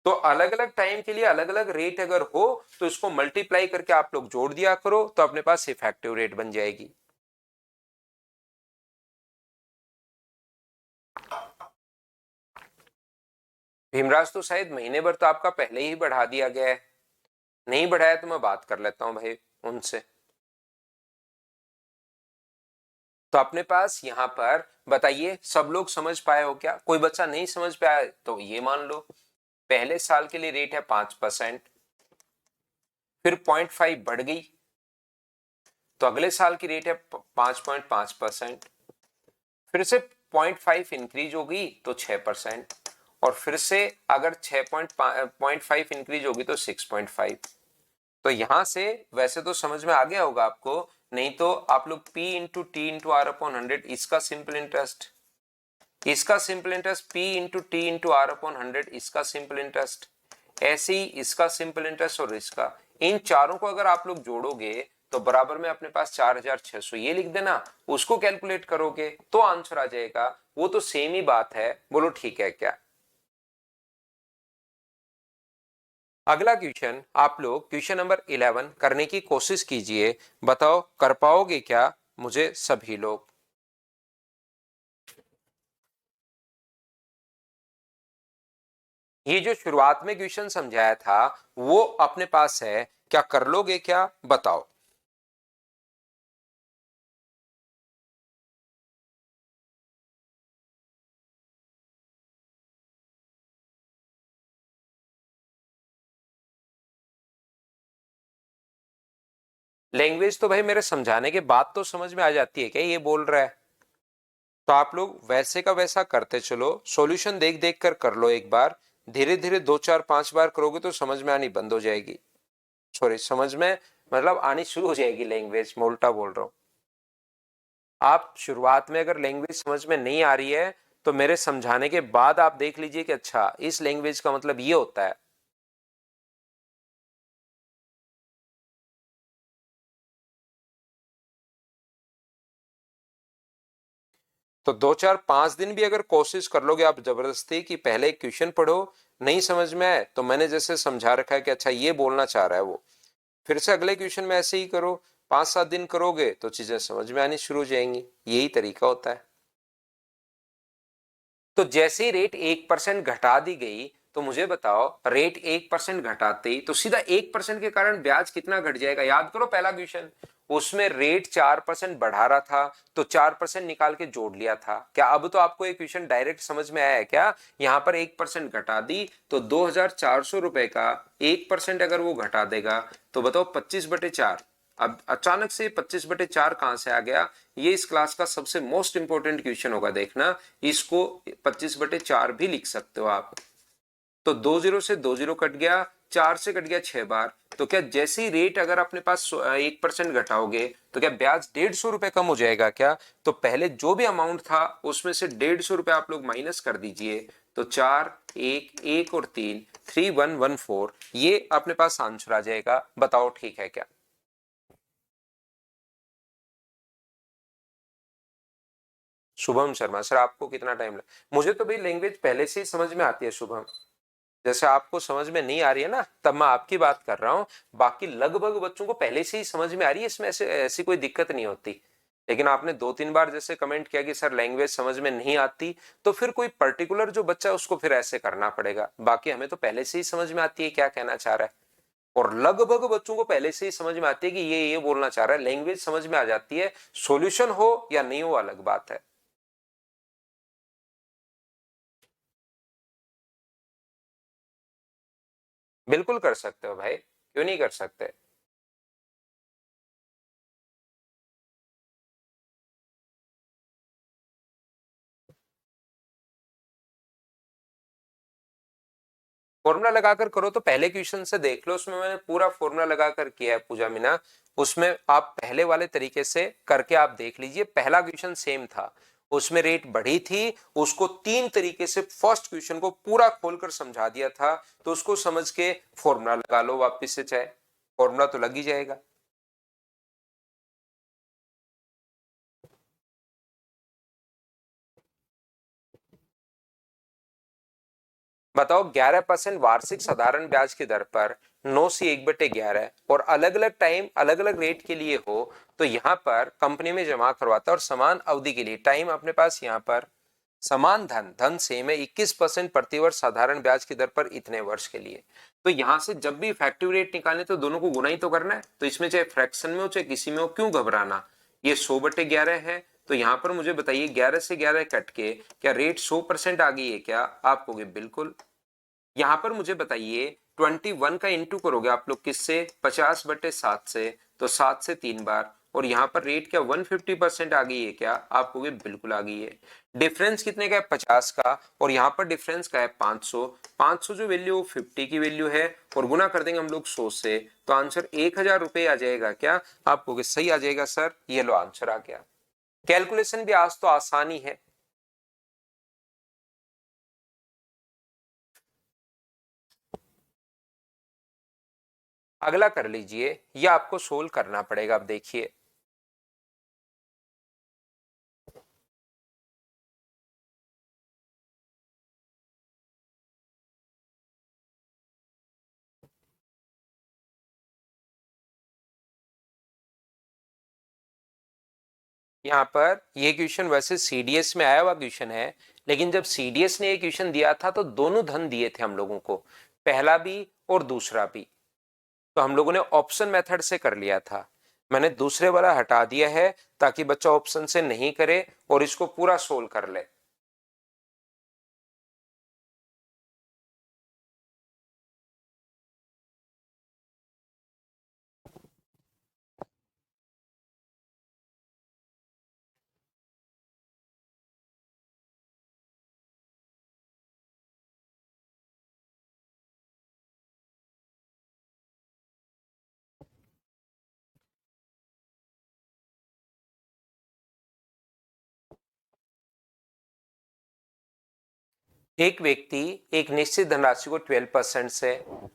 तो अलग अलग टाइम के लिए अलग अलग रेट अगर हो तो इसको मल्टीप्लाई करके आप लोग जोड़ दिया करो तो अपने पास इफेक्टिव रेट बन जाएगी। भीमराज तो शायद महीने भर तो आपका पहले ही बढ़ा दिया गया है, नहीं बढ़ाया तो मैं बात कर लेता हूं भाई उनसे। तो अपने पास यहां पर बताइए सब लोग समझ पाए हो क्या? कोई बच्चा नहीं समझ पाया तो ये मान लो पहले साल के लिए रेट है 5%, फिर 0.5 बढ़ गई तो अगले साल की रेट है 5.5%, फिर से 0.5 इंक्रीज होगी तो 6%, और फिर से अगर 6.5 इंक्रीज होगी तो 6.5। तो यहां से वैसे तो समझ में आ गया होगा आपको, नहीं तो आप लोग P into T into R upon 100, इसका सिंपल इंटरेस्ट, इसका simple interest P into T into R upon 100, इसका सिंपल इंटरेस्ट, ऐसे ही इसका सिंपल इंटरेस्ट और इसका, इन चारों को अगर आप लोग जोड़ोगे तो बराबर में अपने पास 4600 ये लिख देना, उसको कैलकुलेट करोगे तो आंसर आ जाएगा। वो तो सेम ही बात है, बोलो ठीक है क्या। अगला क्वेश्चन आप लोग क्वेश्चन नंबर 11 करने की कोशिश कीजिए, बताओ कर पाओगे क्या मुझे सभी लोग। ये जो शुरुआत में क्वेश्चन समझाया था वो अपने पास है, क्या कर लोगे क्या बताओ। लैंग्वेज तो भाई मेरे समझाने के बाद तो समझ में आ जाती है क्या ये बोल रहा है। तो आप लोग वैसे का वैसा करते चलो, सॉल्यूशन देख देख कर लो एक बार, धीरे धीरे 2 4 5 बार करोगे तो समझ में आनी बंद हो जाएगी। सॉरी, समझ में मतलब आनी शुरू हो जाएगी लैंग्वेज, मैं उल्टा बोल रहा हूँ। आप शुरुआत में अगर लैंग्वेज समझ में नहीं आ रही है तो मेरे समझाने के बाद आप देख लीजिए कि अच्छा इस लैंग्वेज का मतलब ये होता है। तो 2 4 5 दिन भी अगर कोशिश कर लोगे आप जबरदस्ती कि पहले एक क्वेश्चन पढ़ो, नहीं समझ में आए तो मैंने जैसे समझा रखा है कि अच्छा ये बोलना चाह रहा है वो, फिर से अगले क्वेश्चन में ऐसे ही करो, 5 7 दिन करोगे तो चीजें समझ में आनी शुरू हो जाएंगी, यही तरीका होता है। तो जैसे ही रेट 1% घटा दी गई तो मुझे बताओ रेट 1% घटाते ही तो सीधा 1% के कारण ब्याज कितना घट जाएगा, याद करो पहला क्वेश्चन, उसमें रेट 4% बढ़ा रहा था तो 4% निकाल के जोड़ लिया था क्या। अब तो आपको एक क्वेश्चन डायरेक्ट समझ में आया है क्या, यहां पर 1% घटा दी तो 2400 रुपए का 1% अगर वो घटा देगा तो बताओ 25/4। अब अचानक से 25/4 कहां से आ गया, ये इस क्लास का सबसे मोस्ट इंपोर्टेंट क्वेश्चन होगा, देखना इसको 25/4 भी लिख सकते हो आप। तो 20 से 20 कट गया, 4 से कट गया 6 बार, तो क्या जैसे ही रेट अगर अपने पास 1% घटाओगे तो क्या ब्याज 150 रुपए कम हो जाएगा क्या। तो पहले जो भी अमाउंट था उसमें से 150 रुपए आप लोग माइनस कर दीजिए, तो 4 1 1 और 3 3114 ये अपने पास आंसर आ जाएगा, बताओ ठीक है क्या। शुभम शर्मा सर आपको कितना टाइम लगा, मुझे तो भाई लैंग्वेज पहले से ही समझ में आती है शुभम, जैसे आपको समझ में नहीं आ रही है ना तब मैं आपकी बात कर रहा हूं, बाकी लगभग बच्चों को पहले से ही समझ में आ रही है, इसमें ऐसे ऐसी कोई दिक्कत नहीं होती। लेकिन आपने 2 3 बार जैसे कमेंट किया कि सर लैंग्वेज समझ में नहीं आती, तो फिर कोई पर्टिकुलर जो बच्चा है उसको फिर ऐसे करना पड़ेगा, बाकी हमें तो पहले से ही समझ में आती है क्या कहना चाह रहा है। और लगभग बच्चों को पहले से ही समझ में आती है कि ये बोलना चाह रहा है, लैंग्वेज समझ में आ जाती है, सॉल्यूशन हो या नहीं हो अलग बात है। बिल्कुल कर सकते हो भाई, क्यों नहीं कर सकते। फॉर्मूला लगाकर करो तो पहले क्वेश्चन से देख लो, उसमें मैंने पूरा फॉर्मूला लगाकर किया है पूजा मीना, उसमें आप पहले वाले तरीके से करके आप देख लीजिए, पहला क्वेश्चन सेम था, उसमें रेट बढ़ी थी, उसको 3 तरीके से फर्स्ट क्वेश्चन को पूरा खोलकर समझा दिया था, तो उसको समझ के फॉर्मूला लगा लो वापिस से, चाहे फॉर्मूला तो लग ही जाएगा। बताओ 11% वार्षिक साधारण ब्याज की दर पर 9/1/11 और अलग अलग टाइम अलग अलग रेट के लिए हो तो यहां पर कंपनी में जमा करवाता है, और समान अवधि के लिए टाइम अपने पास यहाँ पर समान धन धन सेम है, 21% प्रतिवर्ष साधारण ब्याज की दर पर इतने वर्ष के लिए। तो यहां से जब भी इफेक्टिव रेट निकालने तो दोनों को गुना ही तो करना है, तो इसमें चाहे फ्रैक्शन में हो चाहे किसी में हो, क्यों घबराना। ये 100/11 है, तो यहां पर मुझे बताइए 11 से 11 कट के क्या रेट 100% आ गई है क्या, आप कहोगे बिल्कुल। यहां पर मुझे बताइए 21 का इंटू करोगे आप लोग किससे, 50/7 से, तो 7 से 3 बार, और यहाँ पर रेट क्या 150% आ गई है क्या, आप कहोगे बिल्कुल आ गई है। डिफरेंस कितने का है 50 का, और यहाँ पर डिफरेंस का है 500, 500 जो वैल्यू 50 की वैल्यू है, और गुना कर देंगे हम लोग 100 से, तो आंसर 1000 रुपए आ जाएगा क्या, आप कहोगे सही आ जाएगा सर, ये लो आंसर आ गया। कैलकुलेशन भी आज तो आसानी है। अगला कर लीजिए, ये आपको सोल्व करना पड़ेगा। अब देखिए, यहाँ पर ये क्वेश्चन वैसे सीडीएस में आया हुआ क्वेश्चन है, लेकिन जब सीडीएस ने ये क्वेश्चन दिया था तो दोनों धन दिए थे हम लोगों को, पहला भी और दूसरा भी। तो हम लोगों ने ऑप्शन मेथड से कर लिया था। मैंने दूसरे वाला हटा दिया है ताकि बच्चा ऑप्शन से नहीं करे और इसको पूरा सोल्व कर ले। एक व्यक्ति एक निश्चित धनराशि को 12% से,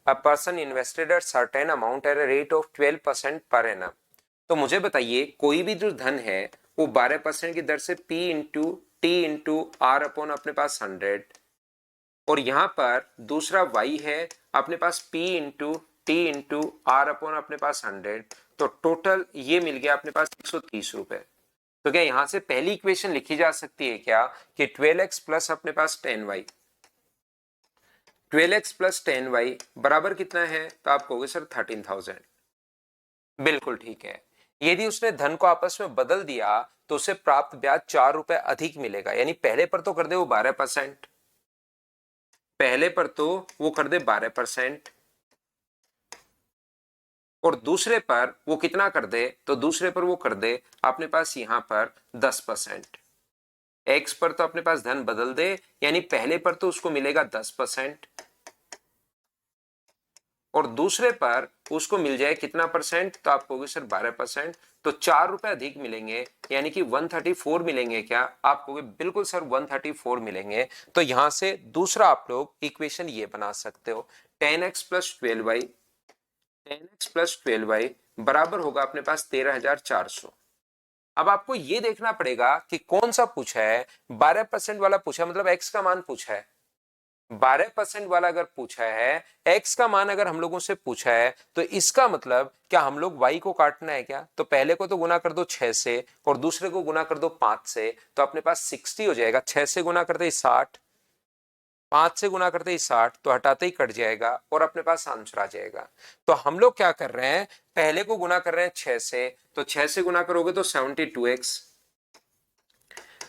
a person invested at certain amount at a rate of 12% per annum. तो मुझे बताइए, कोई भी जो धन है वो 12% की दर से P into T into R upon अपने पास 100, और यहां पर दूसरा y है अपने पास P into T into R upon अपने पास 100, तो टोटल ये मिल गया अपने पास 130 रुपए। तो क्या यहां से पहली इक्वेशन लिखी जा सकती है क्या कि 12x प्लस अपने पास 10y, 12x प्लस 10y बराबर कितना है? तो आप कहोगे सर 13,000। बिल्कुल ठीक है। यदि उसने धन को आपस में बदल दिया तो उसे प्राप्त ब्याज 4 रुपए अधिक मिलेगा। यानी पहले पर तो कर दे वो 12%, पहले पर तो वो कर दे 12%, और दूसरे पर वो कितना कर दे? तो दूसरे पर वो कर दे अपने पास यहां पर 10%। एक्स पर तो अपने पास धन बदल दे, यानी पहले पर तो उसको मिलेगा 10%, और दूसरे पर उसको मिल जाए कितना परसेंट? तो आप कहोगे सर 12%, तो 4 रुपए अधिक मिलेंगे, यानी कि 134 मिलेंगे क्या? आप कहोगे बिल्कुल सर 134 मिलेंगे। तो यहां से दूसरा आप लोग इक्वेशन ये बना सकते हो, 10x plus 12y, 10x plus 12y बराबर होगा अपने पास 13,400। अब आपको ये देखना पड़ेगा कि कौन सा पूछा है। 12% वाला पूछा मतलब एक्स का मान पूछा है। 12% वाला अगर पूछा है, x का मान अगर हम लोगों से पूछा है, तो इसका मतलब क्या हम लोग y को काटना है क्या? तो पहले को तो गुना कर दो 6 से और दूसरे को गुना कर दो 5 से, तो अपने पास 60 हो जाएगा। 6 से गुना करते ही 60, 5 से गुना करते ही 60, तो हटाते ही कट जाएगा और अपने पास आंसर आ जाएगा। तो हम लोग क्या कर रहे हैं, पहले को गुना कर रहे हैं 6 से, तो 6 से गुना करोगे तो 72x,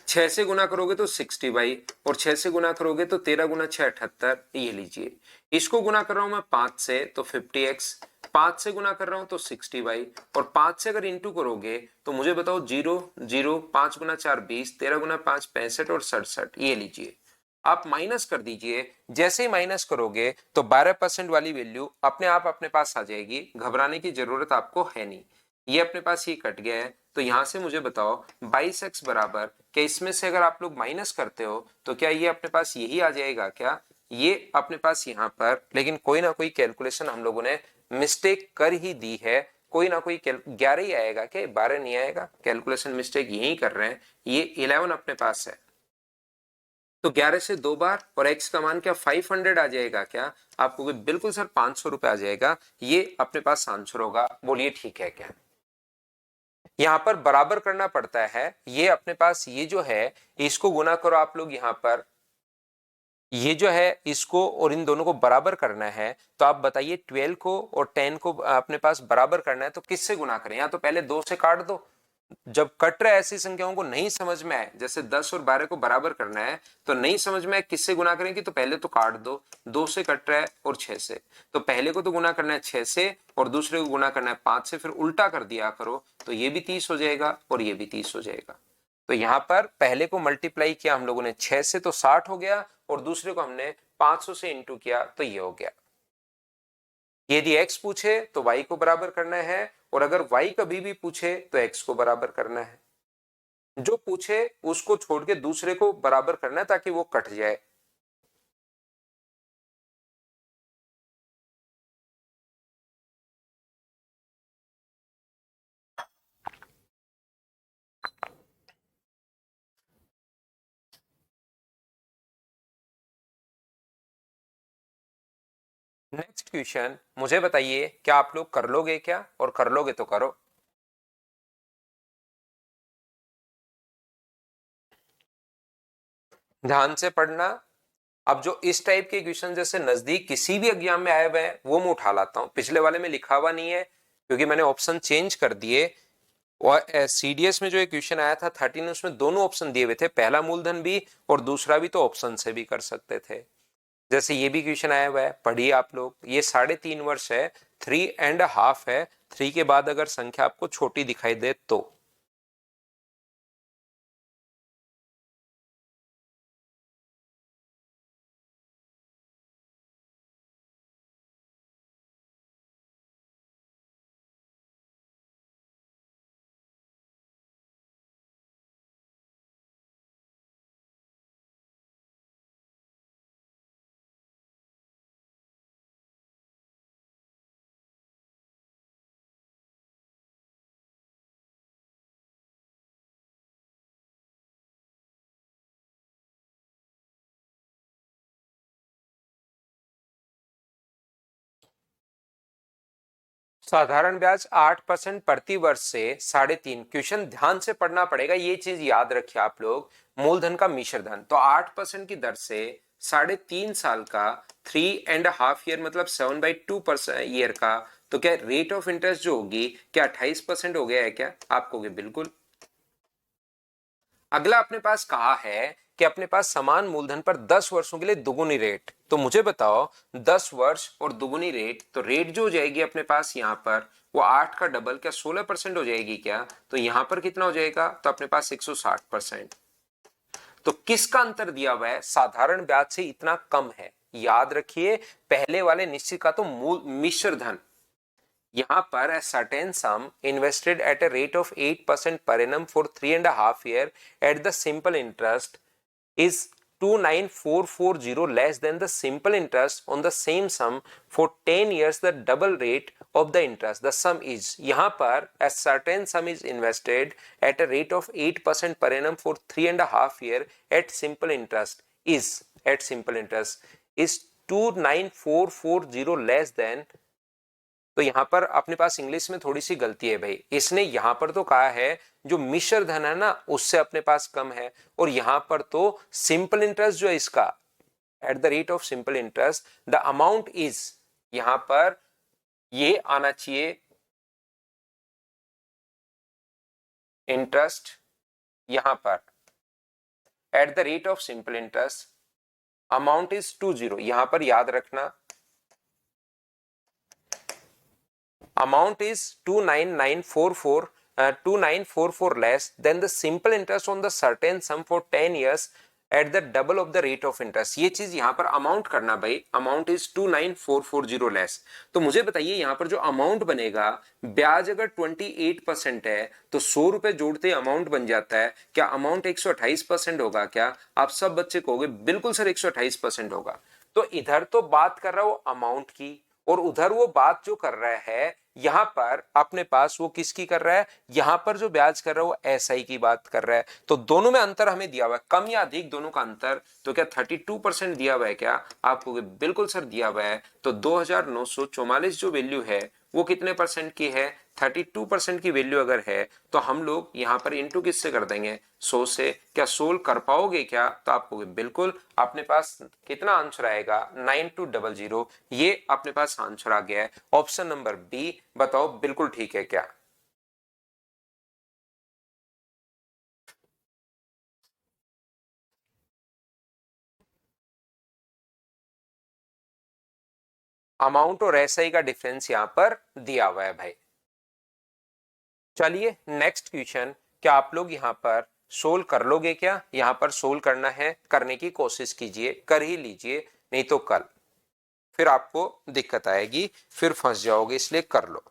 6 से गुना करोगे तो 60y, और 6 से गुना करोगे तो 13 गुना 6 78। ये लीजिए, इसको गुना कर रहा हूं मैं 5 से तो 50x, 5 से गुना कर रहा हूं तो 60y, और 5 से अगर इंटू करोगे तो मुझे बताओ 0 0, 5 गुना 4 20, 13 गुना 5 65 और 67। ये लीजिए, आप माइनस कर दीजिए। जैसे ही माइनस करोगे तो 12% वाली वैल्यू अपने आप अपने पास आ जाएगी, घबराने की जरूरत आपको है नहीं। ये अपने पास ये कट गया है। तो यहां से मुझे बताओ 22x बराबर, क्या इसमें से अगर आप लोग माइनस करते हो तो क्या ये अपने पास यही आ जाएगा क्या? ये अपने पास यहां पर, लेकिन कोई ना कोई कैलकुलेशन हम लोगों ने मिस्टेक कर ही दी है। कोई ना कोई 11 ही आएगा क्या? 12 नहीं आएगा, कैलकुलेशन मिस्टेक यही कर रहे हैं। ये 11 अपने पास है, तो 11 से 2 बार, और x का मान क्या 500 आ जाएगा क्या? आपको बिल्कुल सर 500 रुपए आ जाएगा। ये अपने पास आंसर होगा। बोलिए ठीक है क्या? यहां पर बराबर करना पड़ता है। ये अपने पास ये जो है, इसको गुना करो आप लोग यहां पर, ये जो है इसको और इन दोनों को बराबर करना है। तो आप बताइए 12 को और 10 को अपने पास बराबर करना है तो किससे गुना करें? या तो पहले 2 से काट दो। जब कट रहे ऐसी संख्याओं को नहीं समझ में आए, जैसे 10 और 12 को बराबर करना है तो नहीं समझ में आए किससे गुना करेंगे, तो पहले तो काट दो। 2 से कट रहा है और 6 से, तो पहले को तो गुना करना है 6 से और दूसरे को गुना करना है 5 से, फिर उल्टा कर दिया करो तो ये भी 30 हो जाएगा और ये भी 30 हो जाएगा। तो यहां पर पहले को मल्टीप्लाई किया हम लोगों ने 6 से तो 60 हो गया, और दूसरे को हमने 500 से इंटू किया तो ये हो गया। यदि x पूछे तो y को बराबर करना है, और अगर y कभी भी पूछे तो x को बराबर करना है। जो पूछे उसको छोड़ के दूसरे को बराबर करना है ताकि वो कट जाए। नेक्स्ट क्वेश्चन, मुझे बताइए क्या आप लोग कर लोगे क्या, और कर लोगे तो करो। ध्यान से पढ़ना। अब जो इस टाइप के क्वेश्चन जैसे नजदीक किसी भी एग्जाम में आए हुए हैं वो मैं उठा लाता हूं। पिछले वाले में लिखा हुआ नहीं है क्योंकि मैंने ऑप्शन चेंज कर दिए। और सीडीएस में जो एक क्वेश्चन आया था 13, उसमें दोनों ऑप्शन दिए हुए थे, पहला मूलधन भी और दूसरा भी, तो ऑप्शन से भी कर सकते थे। जैसे ये भी क्वेश्चन आया हुआ है, पढ़िए आप लोग। ये 3.5 वर्ष है, 3.5 है। 3 के बाद अगर संख्या आपको छोटी दिखाई दे तो। साधारण ब्याज 8% प्रति वर्ष से 3.5। क्वेश्चन ध्यान से पढ़ना पड़ेगा, ये चीज याद रखिए आप लोग। मूलधन का मिश्र धन तो 8% की दर से 3.5 साल का, 3.5 ईयर मतलब 7/2% ईयर का। तो क्या रेट ऑफ इंटरेस्ट जो होगी क्या 28% हो गया है क्या? आप कहोगे बिल्कुल। अगला अपने पास कहा है कि अपने पास समान मूलधन पर 10 वर्षों के लिए दुगुनी रेट। तो मुझे बताओ 10 वर्ष और दुगुनी रेट, तो रेट जो हो जाएगी अपने पास यहाँ पर वो 8 का डबल, क्या 16% हो जाएगी क्या? तो यहाँ पर कितना हो जाएगा? तो अपने पास 160%। तो किसका अंतर दिया हुआ है? साधारण ब्याज से इतना कम है। याद रखिए पहले वाले निश्चित का तो मूल मिश्र धन, यहाँ पर a certain sum invested at a rate of 8% per annum for 3.5 years at the simple interest is 29440 less than the simple interest on the same sum for 10 years the double rate of the interest. The sum is, यहाँ पर a certain sum is invested at a rate of 8% per annum for 3.5 years at simple interest is 29440 less than। तो यहां पर अपने पास English में थोड़ी सी गलती है भाई। इसने यहां पर तो कहा है जो मिश्र धन है ना उससे अपने पास कम है, और यहां पर तो सिंपल इंटरेस्ट जो है इसका at the rate of simple interest the amount is, यहां पर ये आना चाहिए इंटरेस्ट, यहां पर at the rate of simple interest amount is 20। यहां पर याद रखना amount is 2944 less than the simple interest on the certain sum for 10 years at the double of the rate of interest। ये चीज यहां पर अमाउंट करना भाई, अमाउंट इज 29440 लेस। तो मुझे बताइए यहां पर जो अमाउंट बनेगा, ब्याज अगर 28% है तो 100 रुपए जोड़ते अमाउंट बन जाता है, क्या अमाउंट 128% होगा क्या? आप सब बच्चे कहोगे बिल्कुल सर 128% होगा। तो इधर तो बात कर रहा हूं अमाउंट की, और उधर वो बात जो कर रहा है यहां पर अपने पास वो किसकी कर रहा है? यहां पर जो ब्याज कर रहा है वो एसआई की बात कर रहा है। तो दोनों में अंतर हमें दिया हुआ है, कम या अधिक दोनों का अंतर। तो क्या 32% दिया हुआ है क्या? आपको बिल्कुल सर दिया हुआ है। तो 2944 जो वैल्यू है वो कितने परसेंट की है? 32% की वैल्यू अगर है तो हम लोग यहां पर इंटू किससे कर देंगे? 100 से। क्या सोल्व कर पाओगे क्या? तो आपको बिल्कुल। अपने पास कितना आंसर आएगा? 9200। ये अपने पास आंसर आ गया है ऑप्शन नंबर बी। बताओ बिल्कुल ठीक है क्या? अमाउंट और एसआई का डिफरेंस यहां पर दिया हुआ है भाई। चलिए नेक्स्ट क्वेश्चन, क्या आप लोग यहां पर सोल्व कर लोगे क्या? यहां पर सोल्व करना है, करने की कोशिश कीजिए, कर ही लीजिए, नहीं तो कल फिर आपको दिक्कत आएगी, फिर फंस जाओगे, इसलिए कर लो।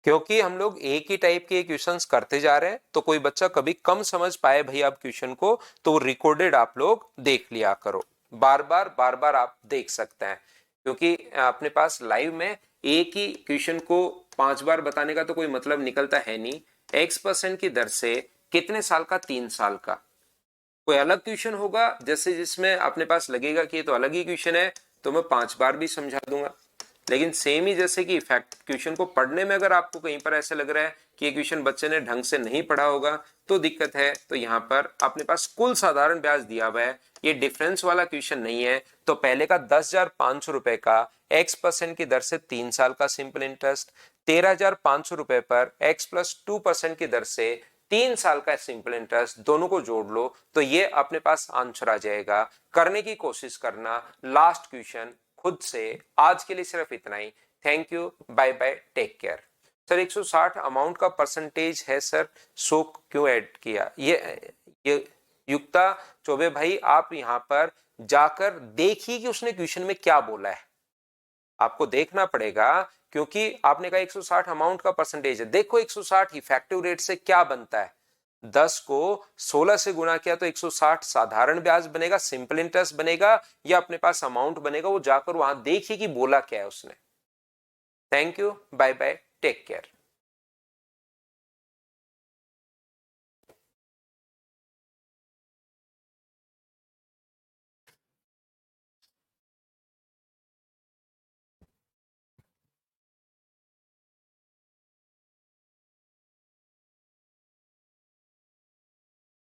क्योंकि हम लोग एक ही टाइप के क्वेश्चंस करते जा रहे हैं तो कोई बच्चा कभी कम समझ पाए भाई आप क्वेश्चन को, तो रिकॉर्डेड आप लोग देख लिया करो, बार बार आप देख सकते हैं। क्योंकि अपने पास लाइव में एक ही क्वेश्चन को 5 बार बताने का तो कोई मतलब निकलता है नहीं। X% की दर से कितने साल का? 3 साल का। कोई अलग क्वेश्चन होगा जैसे जिसमें अपने पास लगेगा कि ये तो अलग ही क्वेश्चन है तो मैं 5 बार भी समझा दूंगा, लेकिन सेम ही जैसे कि इफेक्ट क्वेश्चन को पढ़ने में अगर आपको कहीं पर ऐसे लग रहा है कि ये क्वेश्चन बच्चे ने ढंग से नहीं पढ़ा होगा तो दिक्कत है, तो यहाँ पर अपने पास कुल साधारण ब्याज दिया हुआ है, ये डिफरेंस वाला क्वेश्चन नहीं है। तो पहले का 10,500 रुपए का x% की दर से 3 साल का सिंपल इंटरेस्ट, 13,500 रुपए पर x+2% की दर से 3 साल का सिंपल इंटरेस्ट, दोनों को जोड़ लो तो ये अपने पास आंसर आ जाएगा। करने की कोशिश करना लास्ट क्वेश्चन खुद से। आज के लिए सिर्फ इतना ही। Thank you, bye bye, take care. Sir 160 amount का परसेंटेज है सर, सो क्यों ऐड किया? ये युक्ता चौबे भाई आप यहां पर जाकर देखिए कि उसने क्वेश्चन में क्या बोला है, आपको देखना पड़ेगा क्योंकि आपने कहा 160 अमाउंट का परसेंटेज है। देखो 160 इफेक्टिव रेट से क्या बनता है, 10 को 16 से गुणा किया तो 160 साधारण ब्याज बनेगा, सिंपल इंटरेस्ट बनेगा, या अपने पास अमाउंट बनेगा। वो जाकर वहां देखिए कि बोला क्या है उसने। Thank you, bye bye, take care.